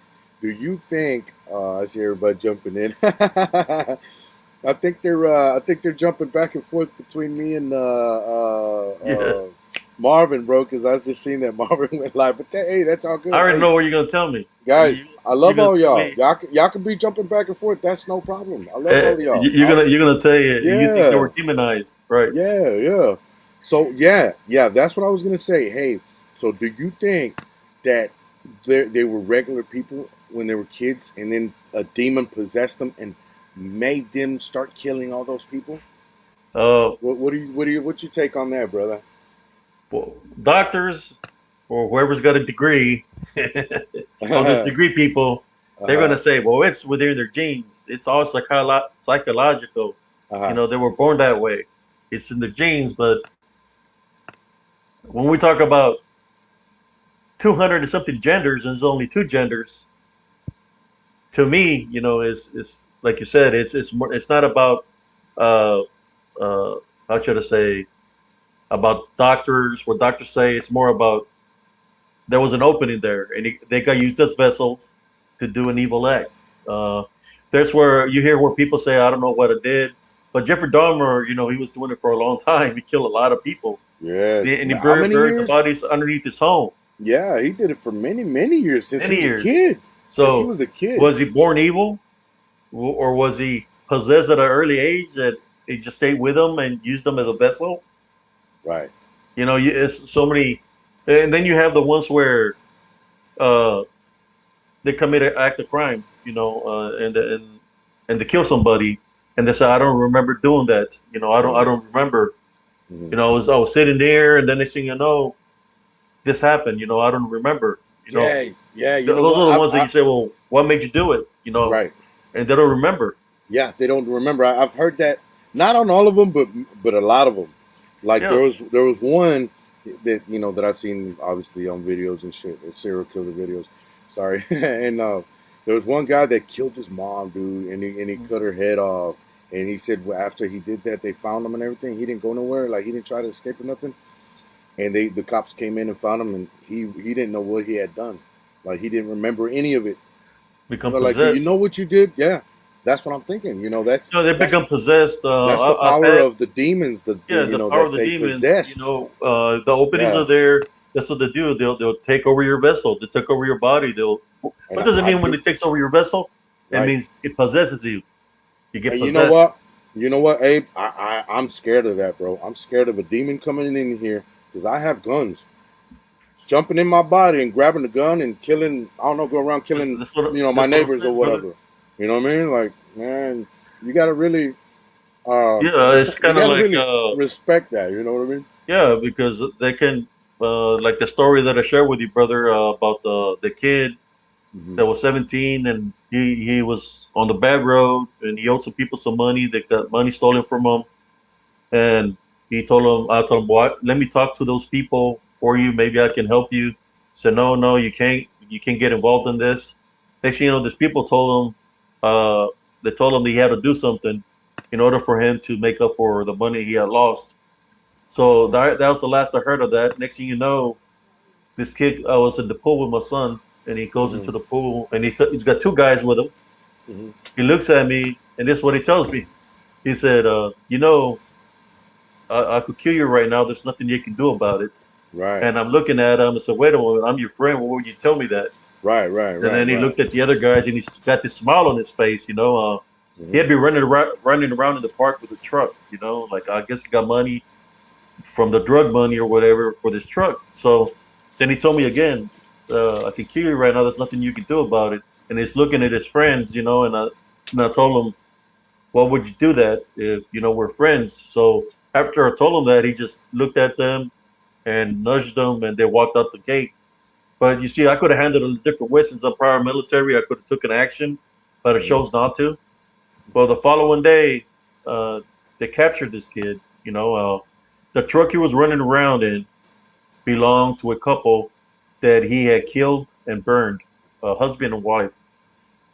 Do you think? I see everybody jumping in. I think they're jumping back and forth between me and Yeah, Marvin, bro. Because I was just seeing that Marvin went live. But hey, that's all I good. already Hey, know what you're gonna tell me. guys, I You're love gonna all tell y'all. me. Y'all can be jumping back and forth. That's no problem. I love all of y'all. You're gonna tell you think they Yeah. were demonized, right? Yeah, yeah. So yeah, that's what I was gonna say. Hey, so do you think that they were regular people when they were kids, and then a demon possessed them and made them start killing all those people? Uh, What's your take on that, brother? well, doctors or whoever's got a degree, all those Uh degree people, they're huh. gonna say, well, it's within their genes. It's all psychological. Uh huh. They were born that way. It's in their genes. But when we talk about 200 and something genders, and there's only two genders, to me, is like you said, it's more. It's not about uh uh how should I say, about doctors. What doctors say, it's more about there was an opening there, and they got used as vessels to do an evil Right. act. Uh, that's where you hear where people say, "I don't know what I did," but Jeffrey Dahmer, he was doing it for a long time. He killed a lot of people, Yes. and he How many buried the years? bodies underneath his home Yeah, he did it for many years since he many was a years. kid. Since he So, was a kid. was he born evil, or was he possessed at an early age that? He just stayed with them and used them as a vessel. Right. It's so many, and then you have the ones where uh, they commit an act of crime, and they kill somebody, and they say, "I don't remember doing that." I Mm-hmm. don't remember. Mm-hmm. I was sitting there, and then next thing you know, this happened. I don't remember. Yeah, yeah. You know Those what? are the ones that you say, "Well, what made you do it?" Right. And they don't remember. Yeah, they don't remember. I've heard that, not on all of them, but a lot of them. Like Yeah, there was one that that I've seen obviously on videos and shit, serial killer videos. Sorry, and there was one guy that killed his mom, dude, and he cut her head off. And he said after he did that, they found him and everything. He didn't go nowhere. Like he didn't try to escape or nothing. And the cops came in and found him, and he didn't know what he had done. Like he didn't remember any of it. And become they're like, "Do you possessed. know what you did?" Yeah, that's what I'm thinking. They That's become possessed. that's the I've power had of the demons. Yeah, the power of That the they demons. possessed. The openings Yeah, are there. That's what they do. They'll take over your vessel. They take over your body. and What does it I mean when do it takes over your vessel? It right. means it possesses you. You get And you know possessed. what? You know what, Abe? I'm scared of that, bro. I'm scared of a demon coming in here because I have guns, jumping in my body and grabbing the gun and killing. I don't know, go around killing my That's what I'm neighbors or saying, brother. whatever. You know what I mean? Like, man, you gotta really, um, Yeah, it's you kind of gotta like really respect that. You know what I mean? yeah, because they can like the story that I shared with you, brother, about the kid Hmm. that was 17 and he was on the bad road and he owed some people some money. They got money stolen from him. And I told him, what? Let me talk to those people for you. Maybe I can help you. He said, no, no, you can't. You can't get involved in this. Next thing you know, these people told him, they told him he had to do something in order for him to make up for the money he had lost. So that was the last I heard of that. Next thing you know, this kid, I was in the pool with my son, and he goes Hmm. into the pool, and he's got two guys with him. Hmm. He looks at me, and this is what he tells me. He said, I could kill you right now. There's nothing you can do about it. Right. And I'm looking at him and said, wait a moment, I'm your friend. Why would you tell me that? Right. Right. And Right. then he Right. looked at the other guys and he's got this smile on his face. He Hmm. had been running around in the park with a truck. Like I guess he got money from the drug money or whatever for this truck. So then he told me again, I can kill you right now. There's nothing you can do about it. And he's looking at his friends, and I told him, why would you do that if we're friends? So after I told him that, he just looked at them and nudged them, and they walked out the gate. But you see, I could have handled it a different way since I'm prior military. I could have taken action, but I Hmm. chose not to. Well, the following day, uh, they captured this kid. The truck he was running around in belonged to a couple that he had killed and burned, a husband and wife,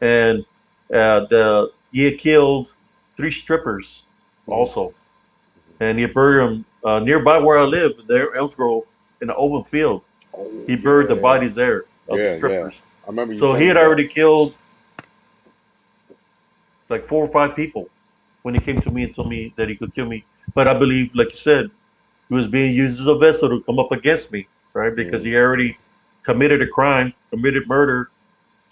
and the he had killed three strippers Hmm. also, and he buried them nearby where I live, there, Ellsgrove, in an open field. Oh He buried the yeah. bodies there of the Yeah. Yeah. strippers. I remember you So he telling me had that. already killed like 4 or 5 people when he came to me and told me that he could kill me. But I believe, like you said, he was being used as a vessel to come up against me, right? Because Hmm. he already committed a crime, committed murder.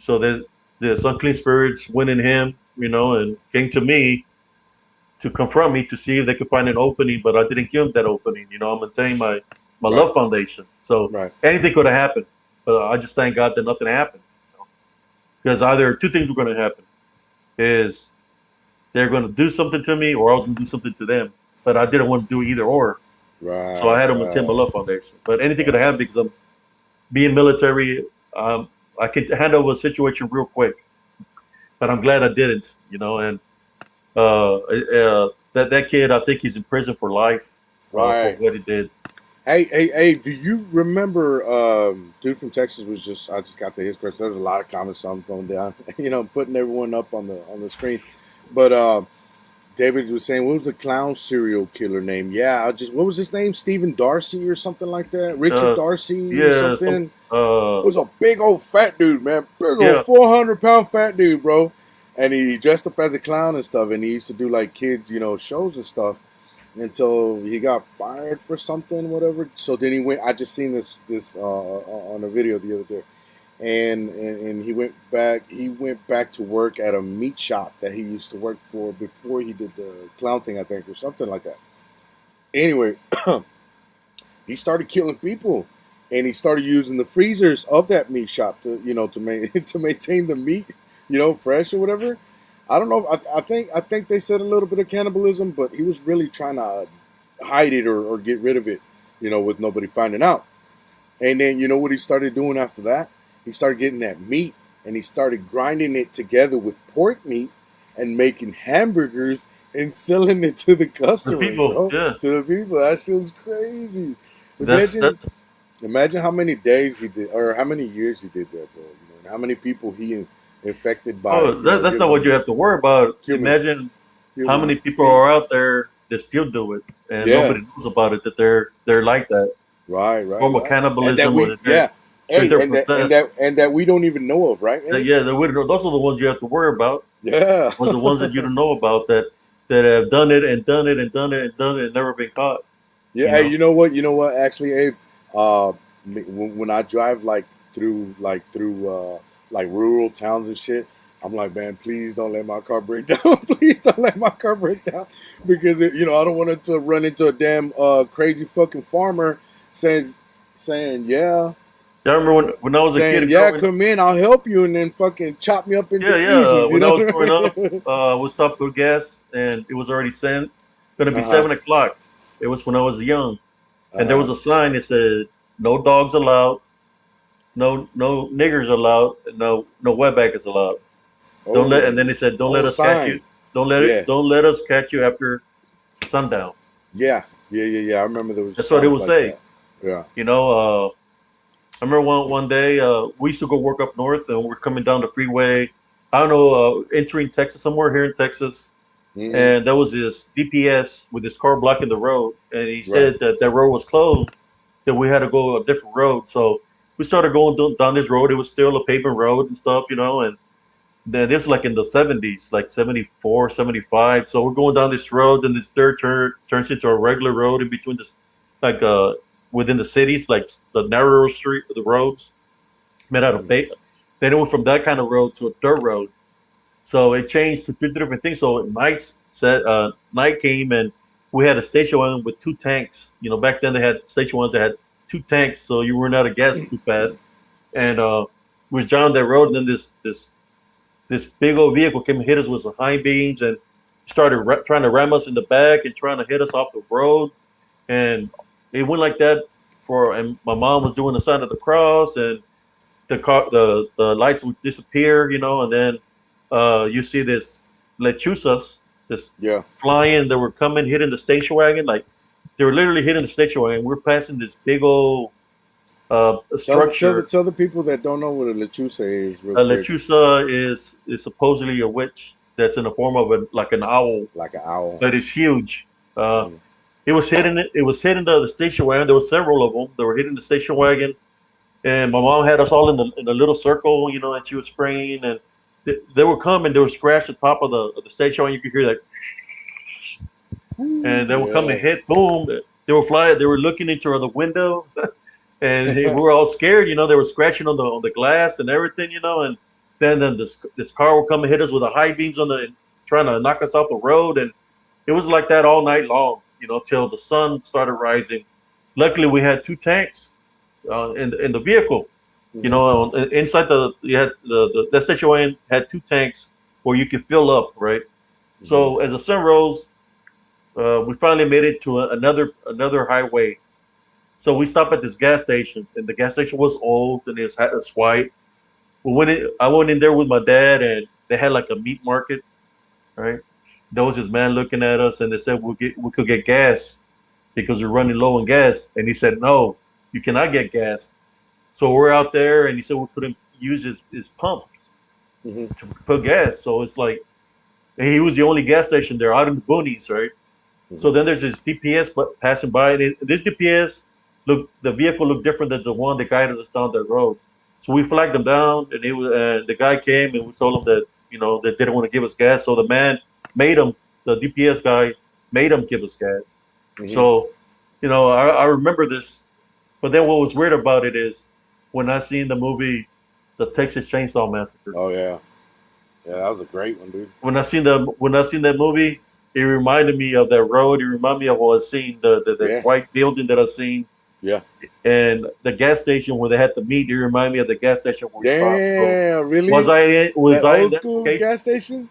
So there's unclean spirits went in him, and came to me to confront me to see if they could find an opening, but I didn't give them that opening. I'm maintaining my Right. love foundation. So Right. anything could have happened, but I just thank God that nothing happened. Because either two things were going to happen: is they're going to do something to me, or I was going to do something to them. But I didn't want to do either or, so I Right. had to maintain my Right. love foundation. But anything could have Right. happened because I'm being military. I can handle a situation real quick, but I'm glad I didn't. And that kid, I think he's in prison for life for Right. what he did. Hey, do you remember dude from Texas was just I just got to his question. There was a lot of comments on going down, putting everyone up on the screen. But David was saying, what was the clown serial killer name? Yeah, I just what was his name? Stephen Darcy or something like that? Richard Uh, Darcy yeah, some something. It was a big old fat dude, man. Big old yeah, 400-pound fat dude, bro. And he dressed up as a clown and stuff, and he used to do like kids, shows and stuff until he got fired for something, whatever. So then he went. I just seen this on a video the other day, and he went back to work at a meat shop that he used to work for before he did the clown thing, I think, or something like that. Anyway, he started killing people, and he started using the freezers of that meat shop to maintain the meat, fresh or whatever. I don't know. I think they said a little bit of cannibalism, but he was really trying to hide it or get rid of it, with nobody finding out. And then you know what he started doing after that? He started getting that meat and he started grinding it together with pork meat and making hamburgers and selling it to the The customers, people, bro. yeah, To the people. That shit was crazy. Imagine that's imagine how many days he did or how many years he did that, bro. And how many people he infected by, oh, that's giving not what you them have to worry about. human Imagine how human many people meat. are out there that still do it, and Yeah. nobody knows about it. That they're like that Right, right, form of right. And that cannibalism, or we that yeah. they're Hey, and that and possessed. that and that we don't even know of, right, That, Abe? yeah, those are the ones you have to worry about. Yeah. Was the ones that you don't know about, that have done it and done it and done it and done it and never been caught. Yeah, You hey, know. you know what? You know what? Actually, Abe, when I drive like rural towns and shit, I'm like, man, please don't let my car break down. Please don't let my car break down because I don't want it to run into a damn crazy fucking farmer saying saying yeah, Yeah, I remember sa- when I was a kid saying yeah, growing. come in, I'll help you, and then fucking chop me up into Yeah, yeah. pieces. You When I know was what growing I up, mean? we stopped for gas, and it was already gonna be Uh huh. 7 o'clock. It was when I was young, Uh and there huh. was a sign that said, "No dogs allowed, no niggers allowed, no wetbackers allowed." Don't let, and then Oh, they said, "Don't let oh, a us catch you. sign. Yeah. Don't let us catch you after sundown." Yeah, yeah, yeah, yeah. I remember there was That's what it signs would like say. that. Yeah. You know, I remember one day we used to go work up north, and we're coming down the freeway. I don't know, entering Texas, somewhere here in Texas, Hmm. and there was this DPS with this car blocking the road, and he Right. said that that road was closed, that we had to go a different road. So we started going down this road. It was still a pavement road and stuff, and then this was like in the 70s, like 74, 75. So we're going down this road, and this third turns into a regular road in between this, like within the cities, like the narrower street, the roads made out of Hmm. pavement. Then it went from that kind of road to a dirt road. So it changed to two different things. So night came, and we had a station wagon with two tanks. Back then they had station ones that had two tanks, so you ran out of gas too fast. And we was down that road, and then this big old vehicle came and hit us with some high beams and started trying to ram us in the back and trying to hit us off the road. And it went like that and my mom was doing the sign of the cross, and the lights would disappear, and then you see this lechuzas, this Yeah. flying that were coming, hitting the station wagon, like they were literally hitting the station wagon. We're passing this big old structure. Tell the people that don't know what a lechuza is real A quick. lechuza is supposedly a witch that's in the form of like an owl, Like an owl. but it's huge. Uh, Hmm. it was hitting the station wagon. There were several of them that were hitting the station wagon, and my mom had us all in a little circle, and she was spraying, and they were coming. They would scratch the top of the station wagon. You could hear that, and they would come and Yeah. hit. Boom! They were flying. They were looking into the window, and we were all scared. They were scratching on the glass and everything. And then this car would come and hit us with the high beams trying to knock us off the road, and it was like that all night long. Till the sun started rising. Luckily, we had two tanks in the vehicle. Hmm. Inside you had the station wagon had two tanks where you could fill up, right? Hmm. So as the sun rose, we finally made it to another highway. So we stopped at this gas station, and the gas station was old and it's white. I went in there with my dad, and they had like a meat market, right? There was this man looking at us, and they said we could get gas because we're running low on gas, and he said no, you cannot get gas. So we're out there, and he said we couldn't use his pump Hmm. to put gas. So it's like he was the only gas station there out in the boonies, right? Hmm. So then there's this DPS passing by, and this DPS the vehicle looked different than the one that guided us down that road. So we flagged them down, and the guy came, and we told him that they didn't want to give us gas. So the man made him, the DPS guy made him give us gas. Hmm. So I remember this. But then what was weird about it is when I seen the movie. the Texas Chainsaw Massacre. Oh yeah, yeah, that was a great one, dude. When I seen that movie, it reminded me of that road. It reminded me of what I seen the Yeah, white building that I seen yeah. and the gas station where they had to meet. It reminded me of the gas station where we stopped. So Damn, really? was That I in old that school okay? gas station?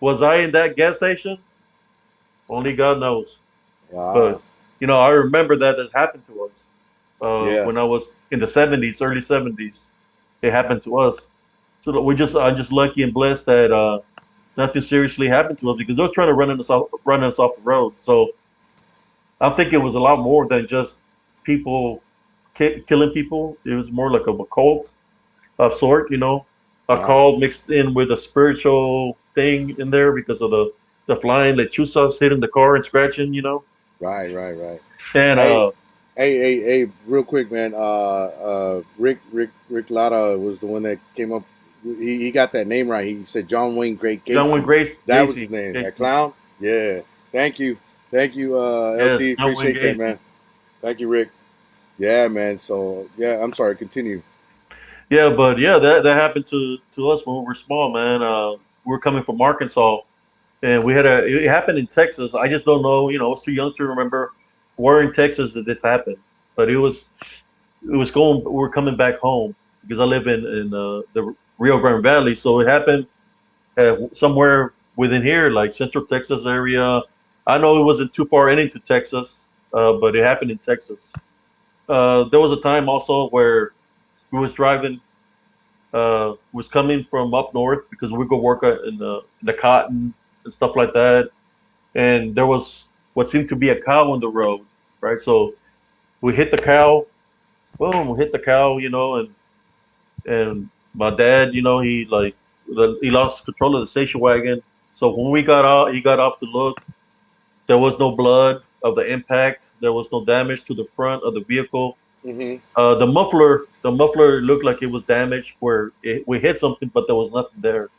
Was I in that gas station? Only God knows. Wow. But I remember that happened to us Yeah. when I was in the '70s, early '70s. It happened to us. So that I'm just lucky and blessed that nothing seriously happened to us because they were trying to run us off the road. So I think it was a lot more than just people killing people. It was more like of a cult of sort, a Uh huh. cult mixed in with a spiritual thing in there because of the flying lechuzas hitting the car and scratching. Right, right, right. And Hey, hey, real quick, man. Rick Latta was the one that came up. He got that name right. He said John Wayne Great John Wayne Gacy. That was his name. That Gacy, clown. Yeah. Thank you, yes, LT. John Wayne Appreciate that, Gacy. man. Thank you, Rick. Yeah, man. So yeah, I'm sorry. Continue. Yeah, but yeah, that happened to us when we were small, man. We were coming from Arkansas, and it happened in Texas. I just don't know, I was too young to remember where in Texas that this happened, but it was going. We were coming back home because I live in the Rio Grande Valley, so it happened somewhere within here, like Central Texas area. I know it wasn't too far into Texas, but it happened in Texas. There was a time also where we was driving was coming from up north because we go work in the cotton and stuff like that. And there was what seemed to be a cow on the road, right? So we hit the cow, boom, we hit the cow, and my dad, he lost control of the station wagon. So when we got out, he got off to look. There was no blood of the impact. There was no damage to the front of the vehicle. Mm-hmm. The muffler looked like it was damaged where we hit something, but there was nothing there.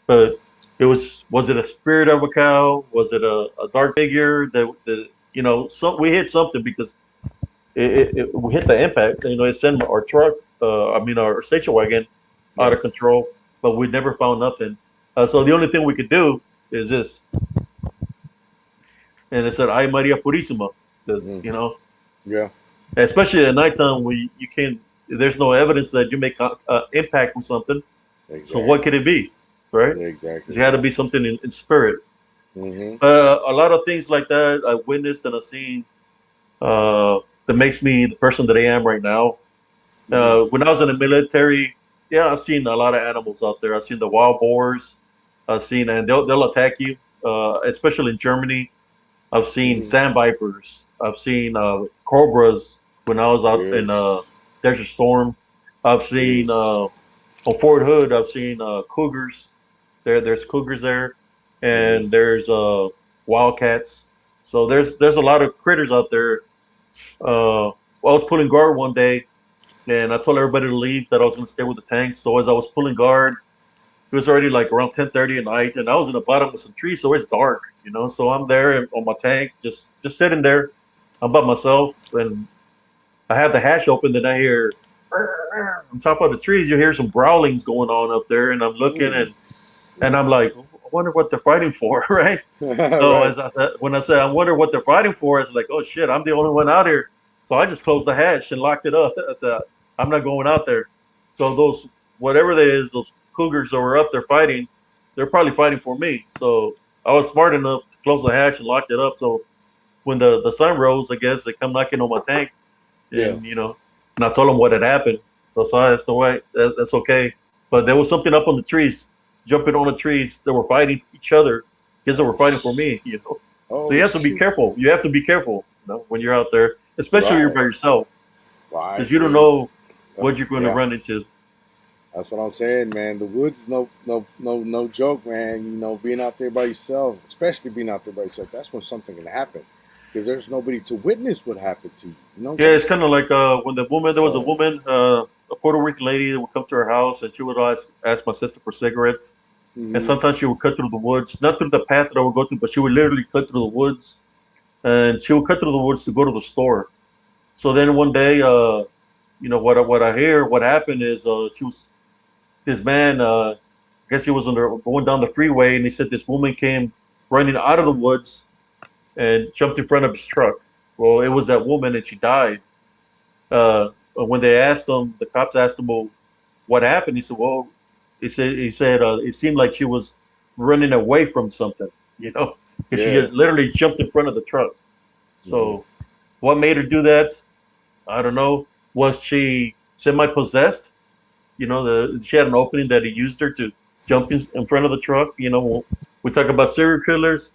But was it a spirit of a cow? Was it a dark figure we hit something because we hit the impact. It sent our truck, our station wagon out Yeah. of control, but we never found nothing. So the only thing we could do is this, and it said "Ay Maria Purísima," because Mm. Yeah. especially at nighttime, you can't. There's no evidence that you make impact with something. So what could Exactly. it be, right? Yeah, exactly. It had to Yeah. be something in spirit. Mm-hmm. A lot of things like that I witnessed and I've seen uh, that makes me the person that I am right now. Mm-hmm. When I was in the military, yeah, I've seen a lot of animals out there. I've seen the wild boars. And they'll attack you, especially in Germany. I've seen Mm-hmm. sand vipers. I've seen cobras when I was out in Yes. Desert Storm. I've seen Yes. on Fort Hood. I've seen cougars. There's cougars there, Mm-hmm. and there's wildcats. So there's a lot of critters out there. I was pulling guard one day, and I told everybody to leave that I was going to stay with the tanks. So as I was pulling guard, it was already like around 10:30 at night, and I was in the bottom of some trees, so it's dark. So I'm there on my tank, just sitting there. I'm by myself, and I have the hatch open, and I hear on top of the trees. You hear some growlings going on up there, and I'm looking, Mm. and I'm like, I wonder what they're fighting for, right? So Right. when I said I wonder what they're fighting for, it's like, oh shit, I'm the only one out here. So I just closed the hatch and locked it up. I said, I'm not going out there. So those whatever they is, those cougars that were up there fighting, they're probably fighting for me. So I was smart enough to close the hatch and lock it up. So when the sun rose, I guess they come knocking on my tank, Yeah. and I told them what had happened. So that's the way. That's okay. But there was something up on the trees, jumping on the trees. They were fighting each other because they Oh, were fighting for me. So oh you have to be shoot. careful. You have to be careful, when you're out there, especially when you're Right. by yourself, Right, because you don't dude. know what you're going to Yeah. run into. That's what I'm saying, man. The woods is no joke, man. Being out there by yourself, especially being out there by yourself, that's when something can happen. Because there's nobody to witness what happened to you. You know what I'm Yeah, saying? it's kind of like when there was a So, woman, a Puerto Rican lady that would come to her house and she would ask my sister for cigarettes. And hmm sometimes she would cut through the woods, not through the path that I would go through, but she would literally cut through the woods. And she would cut through the woods to go to the store. So then one day, what I hear, what happened is this man, I guess he was going down the freeway, and he said this woman came running out of the woods and jumped in front of his truck. Well, it was that woman, and she died. When they asked him, the cops asked him, "Well, what happened?" He said, "Well, he said it seemed like she was running away from something, you know, because she Yeah. just literally jumped in front of the truck." Hmm. So, what made her do that? I don't know. Was she semi-possessed? You know, she had an opening that he used her to jump in front of the truck. You know, we talk about serial killers.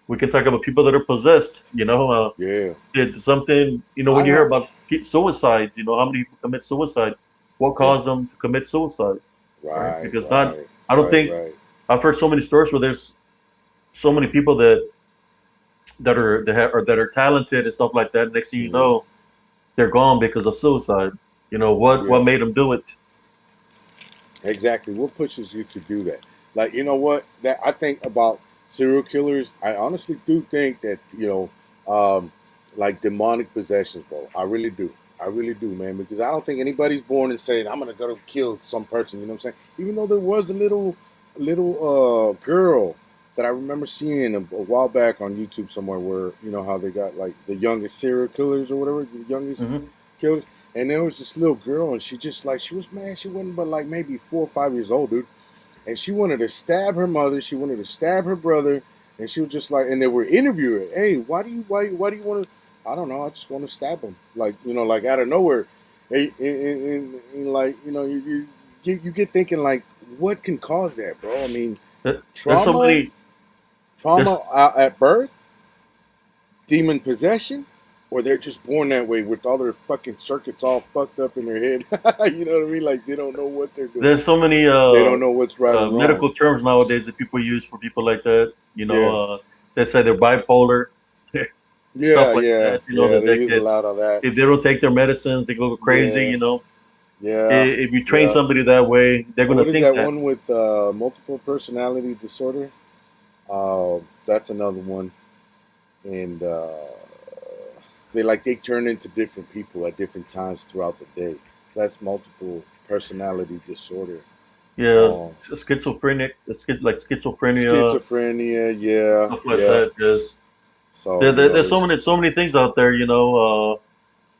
We can talk about people that are possessed. Yeah. Did something. You know, when I you hear have. about suicides, how many people commit suicide? What Yeah. caused them to commit suicide? Right? Right. Because not. Right. I don't Right. think Right. I've heard so many stories where there's so many people that are talented and stuff like that. Next thing you Hmm. know, they're gone because of suicide. What Yeah. made them do it? Exactly. What pushes you to do that? Like, you know what? That I think about serial killers. I honestly do think that like demonic possessions, bro. I really do. I really do, man. Because I don't think anybody's born and saying I'm gonna go kill some person. You know what I'm saying? Even though there was a little girl that I remember seeing a while back on YouTube somewhere, where you know how they got like the youngest serial killers or whatever, the youngest Hmm. killers. And there was this little girl, and she just like she was mad. She wasn't but like maybe 4 or 5 years old, dude. And she wanted to stab her mother. She wanted to stab her brother. And she was just like, and they were interviewing her. Hey, why do you want to? I don't know. I just want to stab him, like like out of nowhere. And like you get thinking like, what can cause that, bro? I mean, There's so trauma, many. There's trauma at birth, demon possession, or they're just born that way with all their fucking circuits all fucked up in their head. You know what I mean? Like they don't know what they're doing. there's so many They don't know what's right or wrong. medical terms nowadays that people use for people like that. Yeah, They say they're bipolar, stuff yeah, like yeah, that. yeah. That They they use a could, lot of that. if they don't take their medicines, they go crazy. Yeah, yeah, If you train yeah. somebody that way, they're What gonna is think that that. one with multiple personality disorder? That's another one, and they turn into different people at different times throughout the day. That's multiple personality disorder. Yeah, Um, schizophrenic, like schizophrenia, Schizophrenia, yeah, stuff like yeah. that. Just So there's there's so many things out there.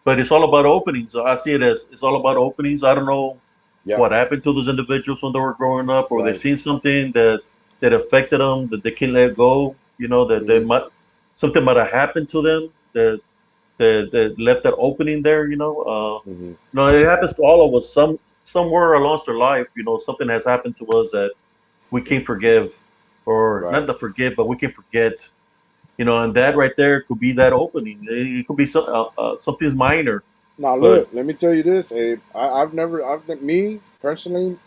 But it's all about openings. I see it as it's all about openings. I don't know yeah, what happened to those individuals when they were growing up, or they've right. seen something that affected them that they can't let go. That they Hmm. might something might have happened to them that left that opening there. Hmm. No, it happens to all of us. Somewhere along our life, something has happened to us that we can't forgive, or not Right. to forgive, but we can forget. And that right there could be that opening. It could be something's minor, Now but look, let me tell you this, Abe. Me personally,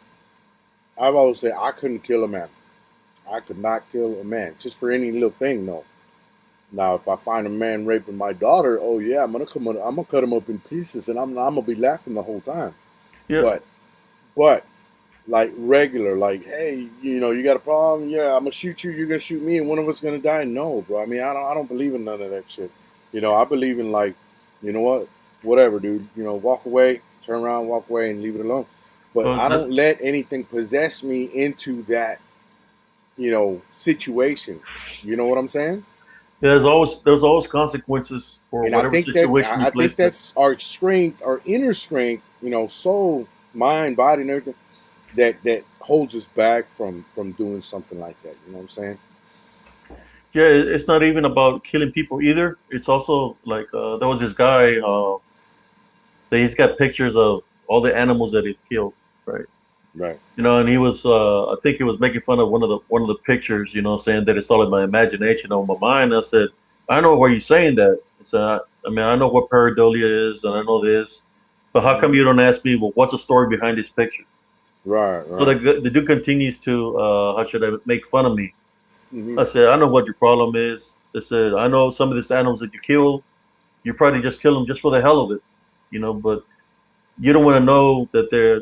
I've always said I couldn't kill a man. I could not kill a man just for any little thing. No. Now, if I find a man raping my daughter, oh yeah, I'm gonna cut him up in pieces, and I'm gonna be laughing the whole time. yeah. But, but like regular, like hey, you got a problem? Yeah, I'm gonna shoot you. You're gonna shoot me, and one of us gonna die. No, bro. I mean, I don't believe in none of that shit. I believe in like, you know what, whatever, dude. Walk away, turn around, walk away, and leave it alone. But Well, I don't let anything possess me into that, situation. You know what I'm saying? there's always consequences for And I whatever think that's situation I you I think placed in. that's our strength, our inner strength, soul, mind, body, and everything that holds us back from doing something like that. You know what I'm saying? Yeah, it's not even about killing people either. It's also like there was this guy that he's got pictures of all the animals that he killed, right? Right. And he was I think he was making fun of one of the pictures, saying that it's all in my imagination or my mind. I said, I know why you're saying that. I mean, I know what pareidolia is and I know this, but how Hmm. come you don't ask me, well, what's the story behind this picture? Right. So Right. the dude continues to how should I make fun of me. Hmm. I said, I know what your problem is. I said, I know some of these animals that you kill, you probably just kill them just for the hell of it, but you don't want to know that they're.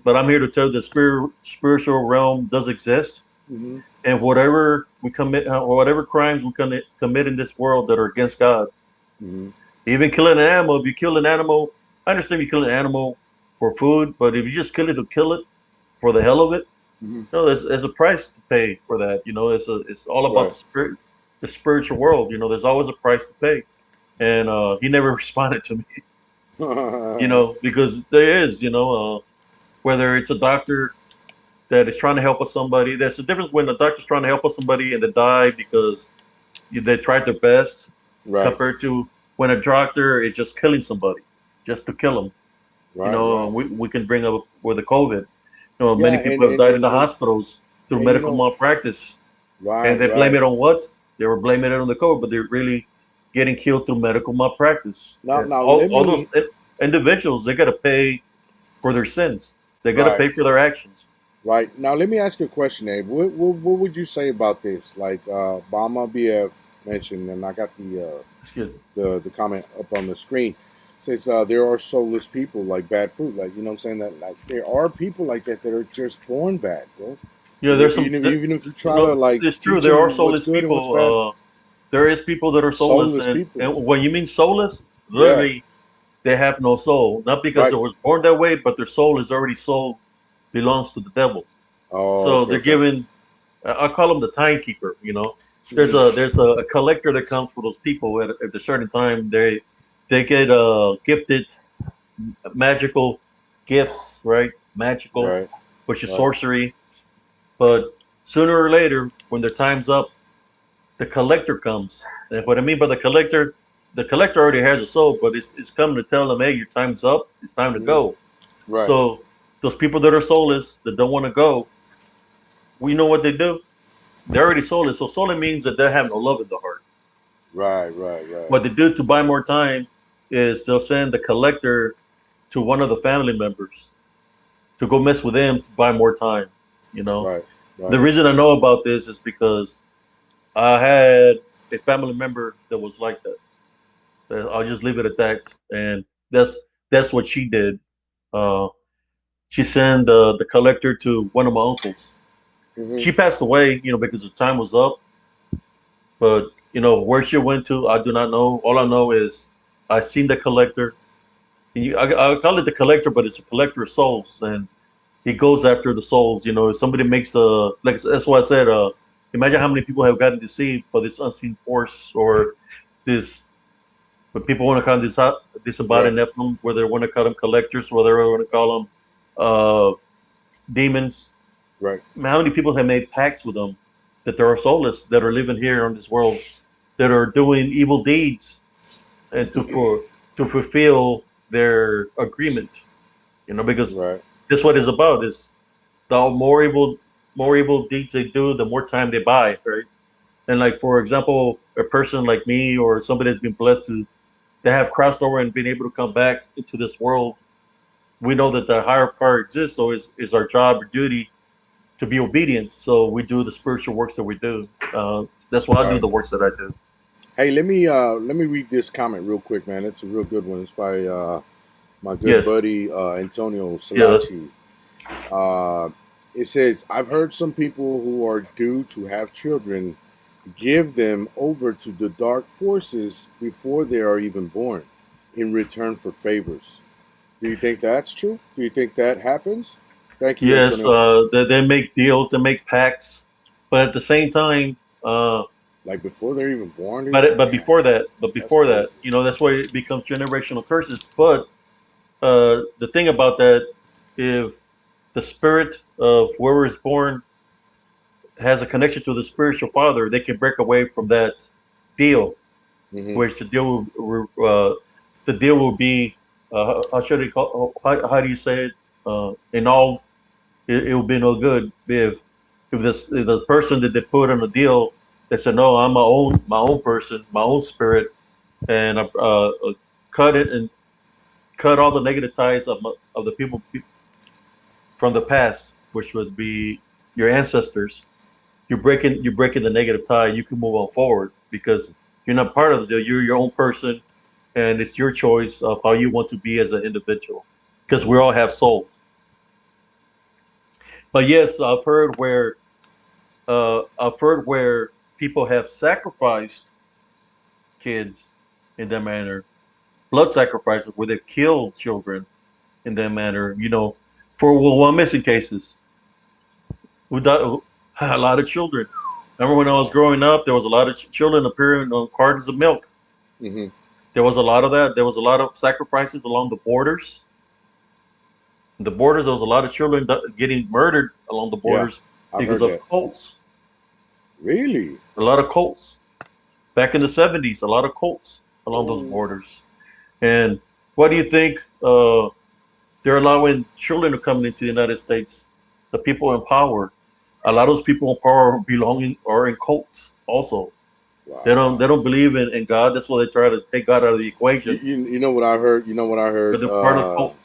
But I'm here to tell you the spiritual realm does exist, Hmm. and whatever we commit, or whatever crimes we commit in this world that are against God, Hmm. even killing an animal. If you kill an animal, I understand you kill an animal for food, but if you just kill it to kill it for the hell of it. Hmm. No, there's a price to pay for that. It's all about Right. the spirit, the spiritual world. There's always a price to pay, and he never responded to me. Because there is, whether it's a doctor that is trying to help us somebody. There's a difference when a doctor's trying to help us somebody and they die because they tried their best, Right. compared to when a doctor is just killing somebody, just to kill them. Right. Right. We can bring up with the COVID. Yeah. Many people have died in the hospitals through And medical malpractice, right. and they blame Right. it on what? They were blaming it on the COVID, but they're really getting killed through medical malpractice. Now, And now all let all those me. individuals, they got to pay for their sins. They got to Right. pay for their actions. Right. Now, let me ask you a question, Abe. What would you say about this? Like, Obama BF mentioned, and I got Excuse me. the comment up on the screen. Says there are soulless people like bad fruit. Like, you know what I'm saying? That, like, there are people like that that are just born bad, bro. Yeah, And there's some. even if you try to like It's true. teach There are them what's soulless good and what's bad, people. There is people that are soulless, soulless and people. when you mean soulless, Yeah. literally they have no soul. Not because they Right. was born that way, but their soul is already soul belongs to the devil. Oh, So okay. they're Okay. given. I call them the timekeeper. Hmm. There's a collector that comes for those people at a certain time. They get gifted magical gifts, right? Magical, Right. which is Right. sorcery. But sooner or later, when their time's up, the collector comes. And what I mean by the collector already has a soul, but it's coming to tell them, hey, your time's up. It's time to Hmm. go. Right. So those people that are soulless, that don't want to go, we know what they do. They're already soulless. So soulless means that they have no love in the heart. Right. Right. Right. What they do to buy more time is they'll send the collector to one of the family members to go mess with them to buy more time. You know, Right. the Right. reason I know about this is because I had a family member that was like that. I'll just leave it at that. And that's that's what she did. Uh, she sent the collector to one of my uncles. Hmm. She passed away, because the time was up. But where she went to, I do not know. All I know is I seen the collector. I call it the collector, but it's a collector of souls, and he goes after the souls. If somebody makes a like that's why I said. Imagine how many people have gotten deceived by this unseen force or this. But people want to call this about Right. an Nephilim, whether they want to call them collectors, whether they want to call them uh, demons. Right. How many people have made pacts with them that there are soulless that are living here on this world that are doing evil deeds and to fulfill their agreement? Because Right. that's what it's about. Is the more evil deeds they do, the more time they buy, right? And like for example, a person like me or somebody that's been blessed to they have crossed over and been able to come back into this world, we know that the higher power exists. So it's our job or duty to be obedient. So we do the spiritual works that we do. That's why I do Right. the works that I do. Hey, let me read this comment real quick, man. It's a real good one. It's by my good Yes. buddy Antonio Yeah. That's, Salachi. Uh, it says, I've heard some people who are due to have children give them over to the dark forces before they are even born in return for favors. Do you think that's true? Do you think that happens? Thank you, yes. Antonio. They make deals. They make pacts. But at the same time, Like before they're even born, dude? but Man, that's before crazy. that, that's why it becomes generational curses. But the thing about that, if the spirit of whoever is born has a connection to the spiritual father, they can break away from that deal, Hmm. which the deal will be how should I call how do you say it? In all, it will be no good if the person that they put on the deal they said no, I'm my own person, my own spirit, and cut it and cut all the negative ties of the people from the past, which would be your ancestors. You're breaking the negative tie. You can move on forward because you're not part of the deal. You're your own person, and it's your choice of how you want to be as an individual. Because we Hmm. all have souls. But yes, I've heard where people have sacrificed kids in that manner, blood sacrifices where they've killed children in that manner. For well, missing cases. Who died? A lot of children. Remember when I was growing up, there was a lot of children appearing on cartons of milk. Mm-hmm. There was a lot of that. There was a lot of sacrifices along the borders. The borders, there was a lot of children getting murdered along the Yeah, borders I've because heard of that. cults. Really? A lot of cults. Back in the 70s, a lot of cults along those Oh, borders. And what do you think? They're allowing children to come into the United States. The people in power. A lot of those people in power belonging are in cults also. They wow. don't believe in God. That's why they try to take God out of the You, equation. you, you know what I heard? You know what I But heard? they're part of cults.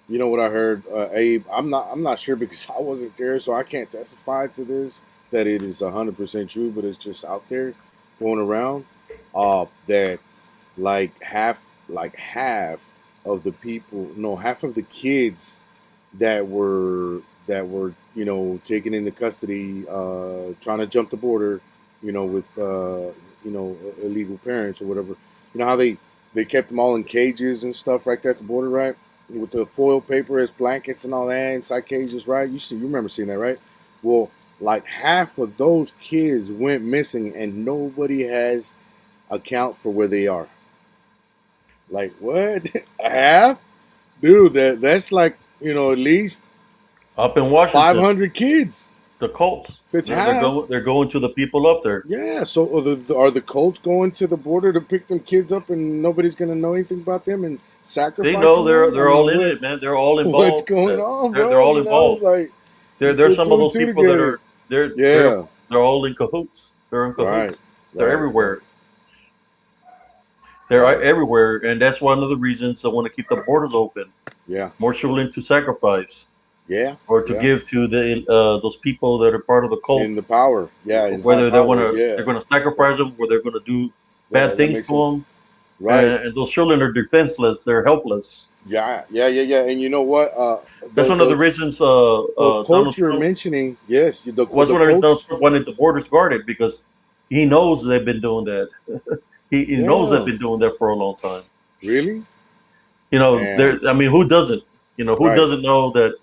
You know what I heard, Abe? I'm not sure because I wasn't there, so I can't testify to this that it is 100% true. But it's just out there going around. That like half of the people, no, half of the kids that were taken into custody, trying to jump the border, with illegal parents or whatever. You know how they kept them all in cages and stuff right there at the border, right? With the foil paper as blankets and all that inside cages, right? You remember seeing that, right? Well, like half of those kids went missing, and nobody has account for where they are. Like what? A half, dude. That's like at least Up in five Washington, hundred kids. the cults. If it's half, They're going to the people up there. yeah. So are the Colts going to the border to pick them kids up, and nobody's gonna know anything about them and They know sacrificing them? I they're all mean, in what it, man. They're all what's involved. going on, They're bro? all involved. Like you There's put some two of and those two people that together. are Yeah. they're all in cahoots. They're in Right. cahoots. They're Right. Right. everywhere. They're Right. everywhere, and that's one of the reasons I want to keep the borders open. Yeah. More children to sacrifice Yeah. or to Yeah. give to the those people that are part of the cult, In the power. Yeah. In high whether power. Yeah. they're gonna sacrifice them, or they're gonna do bad That things makes to sense. them, Right. and those children are defenseless. They're helpless. Yeah. Yeah. Yeah. Yeah. And you know what? That's one of the Those reasons those Donald Colts you're Trump mentioning. Yes. was The one of the reasons Donald Colts. Trump wanted the borders guarded because he knows they've been doing that. He knows they've Yeah. been doing that for a long time. Really? You know, there. Damn. I mean, who doesn't? You know, who Right. doesn't know that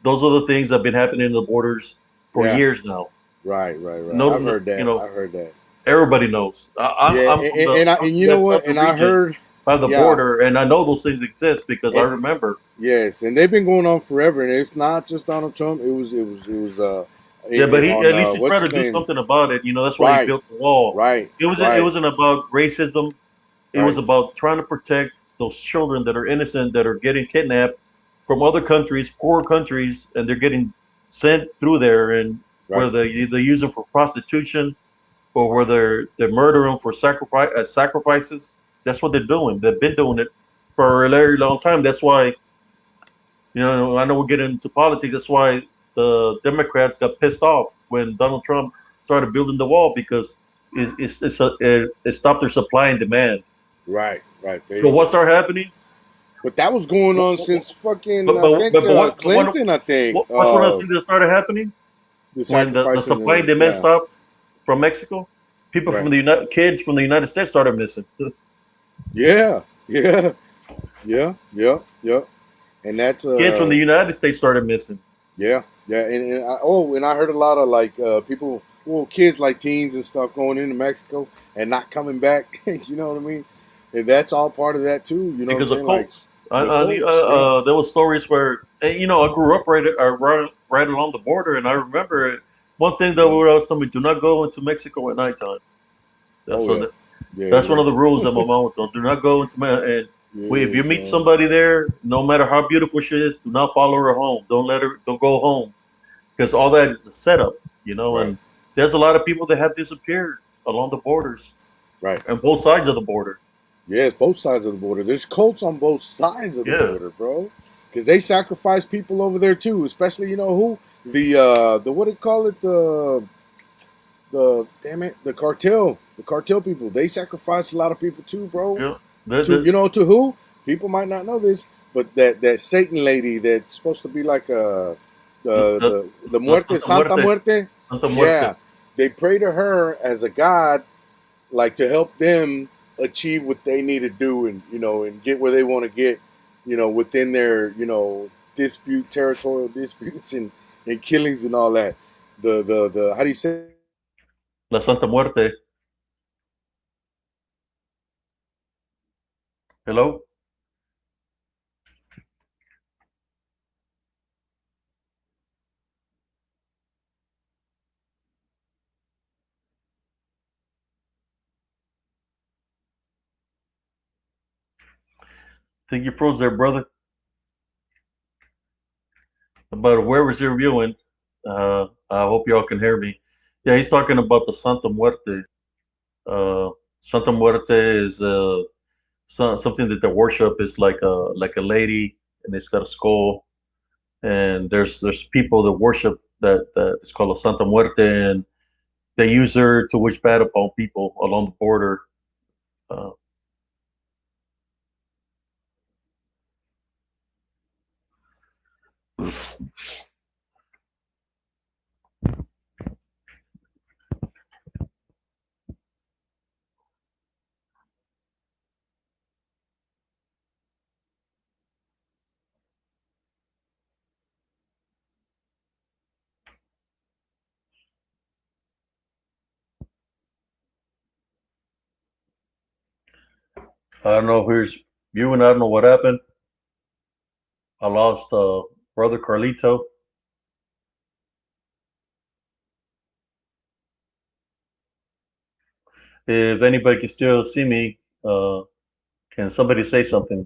those are the things that have been happening in the borders for Yeah. years now? Right. Right. Right. No, I've heard you that. know, I've heard that. everybody knows. Yeah. I'm And from you know that what? southern And I region heard. by the Yeah. border, and I know those things exist because I And remember. yes, and they've been going on forever, and it's not just Donald Trump. It was Yeah, but he on at least he what's tried to his do name? something about it. You know, that's why he Right. built the wall. Right. It Right. wasn't about racism. It was Right. about trying to protect those children that are innocent that are getting kidnapped from other countries, poor countries, and they're getting sent through there, and Right. whether they use them for prostitution or whether they're murdering them for sacrifices. That's what they're doing. They've been doing it for a very long time. That's why I know we're getting into politics. That's why the Democrats got pissed off when Donald Trump started building the wall because it stopped their supply and demand. Right. Right. There So you what go. started happening? But that was going Wh- on wh- since fucking I but think one Clinton. I think what's one of the things that started happening the when the sacrificing supply and the demand yeah. stopped from Mexico? People Right. from the kids from the United States started missing. Yeah. Yeah. Yeah. Yeah. Yeah. And that's Kids from the United States started missing. yeah, yeah, and I heard a lot of like people, well, kids like teens and stuff going into Mexico and not coming back. You know what I mean? And that's all part of that too. You know what I'm Because of saying? Like cults. the Colts. Yeah. There was stories where, and, I grew up right along the border, and I remember one thing that Mhm. we always told me: do not go into Mexico at nighttime. That's Oh what yeah, the, yeah, that's one of the rules yeah, that my mom would tell. Do not go into and if you yes, meet man. somebody there, no matter how beautiful she is, do not follow her home. Don't go home because all that is a setup, Right, And there's a lot of people that have disappeared along the borders right. and both sides of the border. Yes, both sides of the border. There's Colts on both sides of the Yeah, border, bro. Because they sacrifice people over there too. Especially who the what do you call it the damn it the cartel people. They sacrifice a lot of people too, bro. yeah. To to who? People might not know this, but that Satan lady that's supposed to be like the The muerte Santa Muerte. Santa Yeah, Muerte. they pray to her as a god, like to help them achieve what they need to do, and and get where they want to get, within their territorial disputes and killings and all that. the how do you say? La Santa Muerte. Hello? Think you froze there, brother. But where was he reviewing? I hope y'all can hear me. Yeah, he's talking about the Santa Muerte. Uh, Santa Muerte is something that they worship. It's like a lady, and it's got a skull. And there's people that worship that it's called a Santa Muerte, and they use her to wish bad upon people along the border. Uh, I don't know who's viewing. I don't know what happened. I lost brother Carlito. If anybody can still see me, can somebody say something?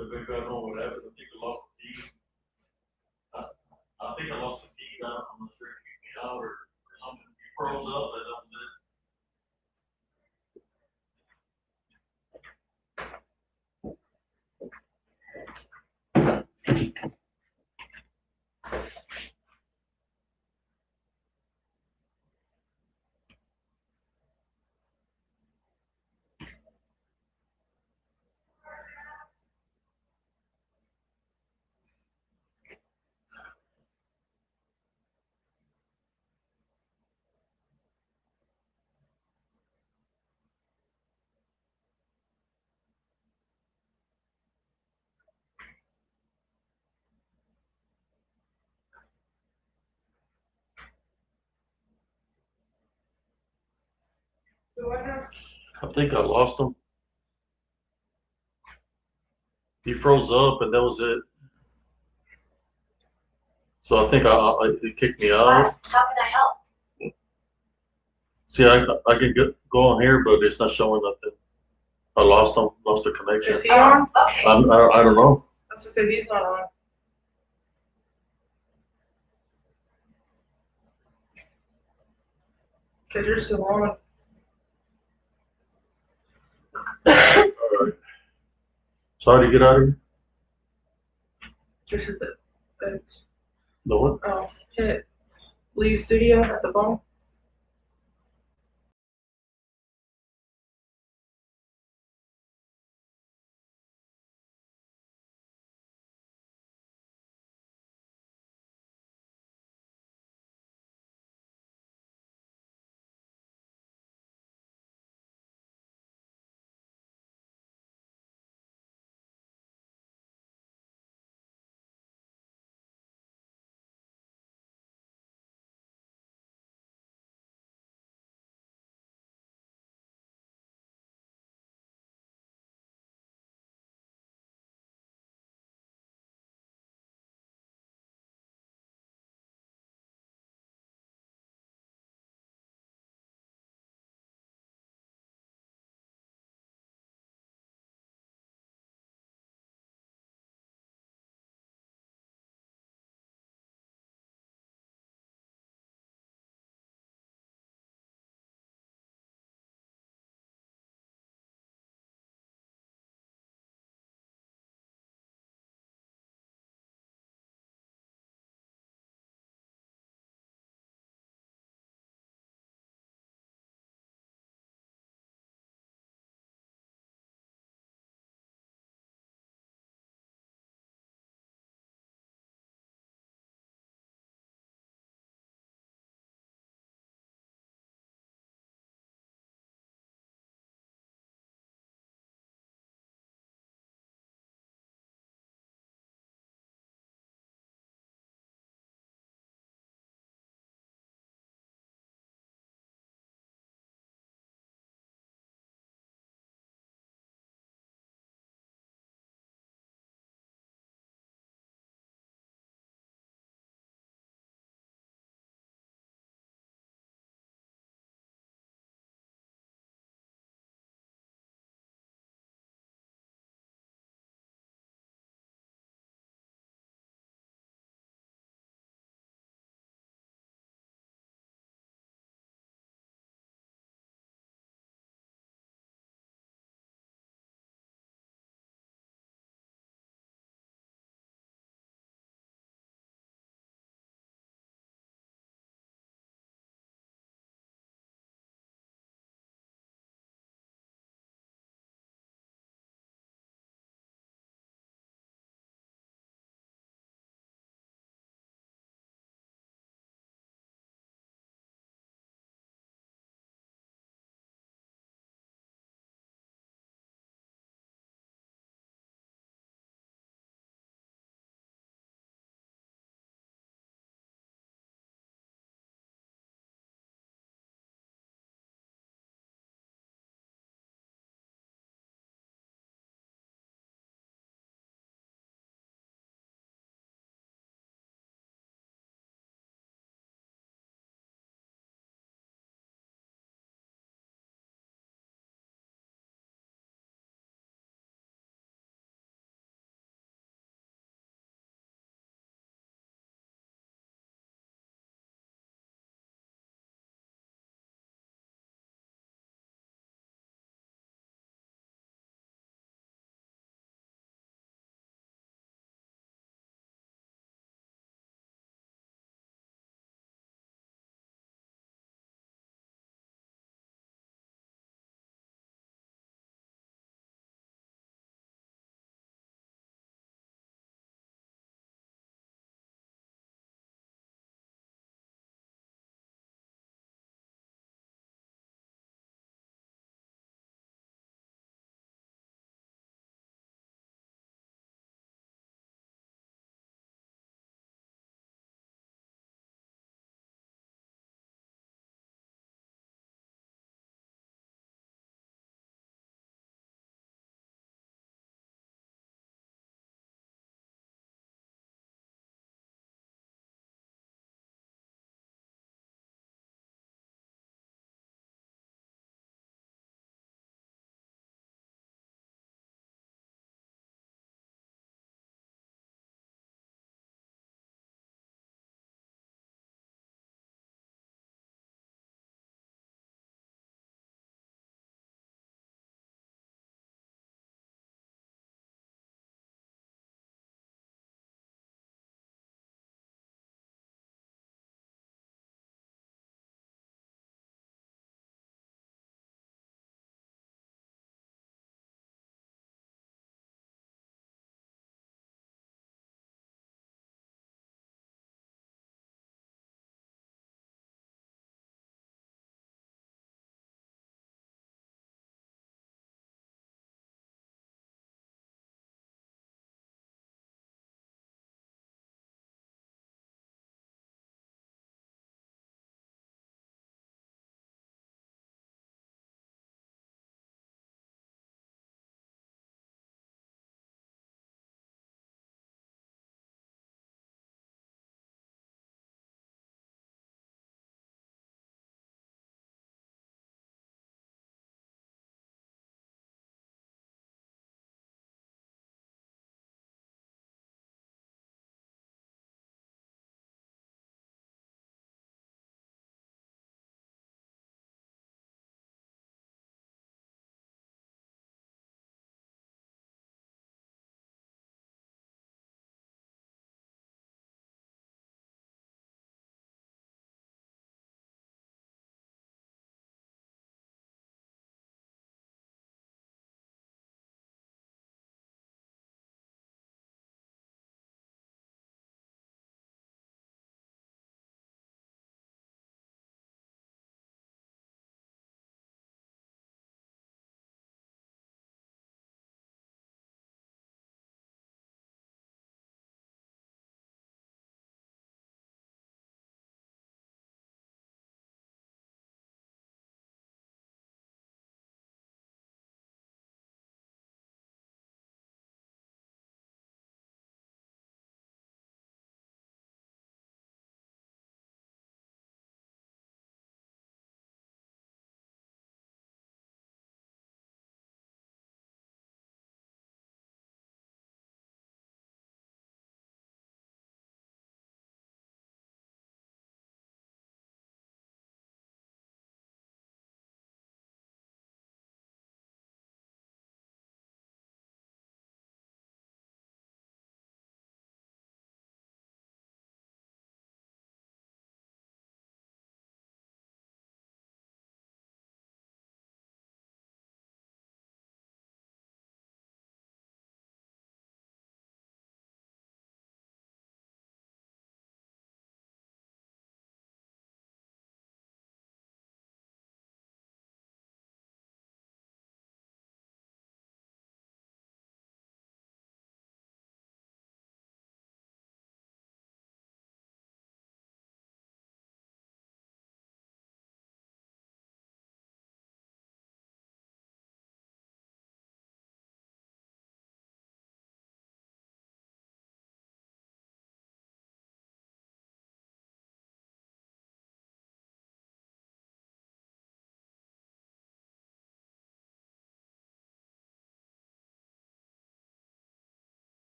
I don't know what happened. I think I lost the feed. I think I lost the feed. I'm not sure if it kicked me out or something. You froze up. I don't know. I think I lost him. He froze up, and that was it. So I think it kicked me out. How can I help? See, I can go on here, but it's not showing nothing. I lost him, lost the connection. Is he on? Okay. I don't know. I was just say he's not on. Cause you're still on. All right. Sorry to get out of here. Just hit the The what? hit leave studio at the bottom.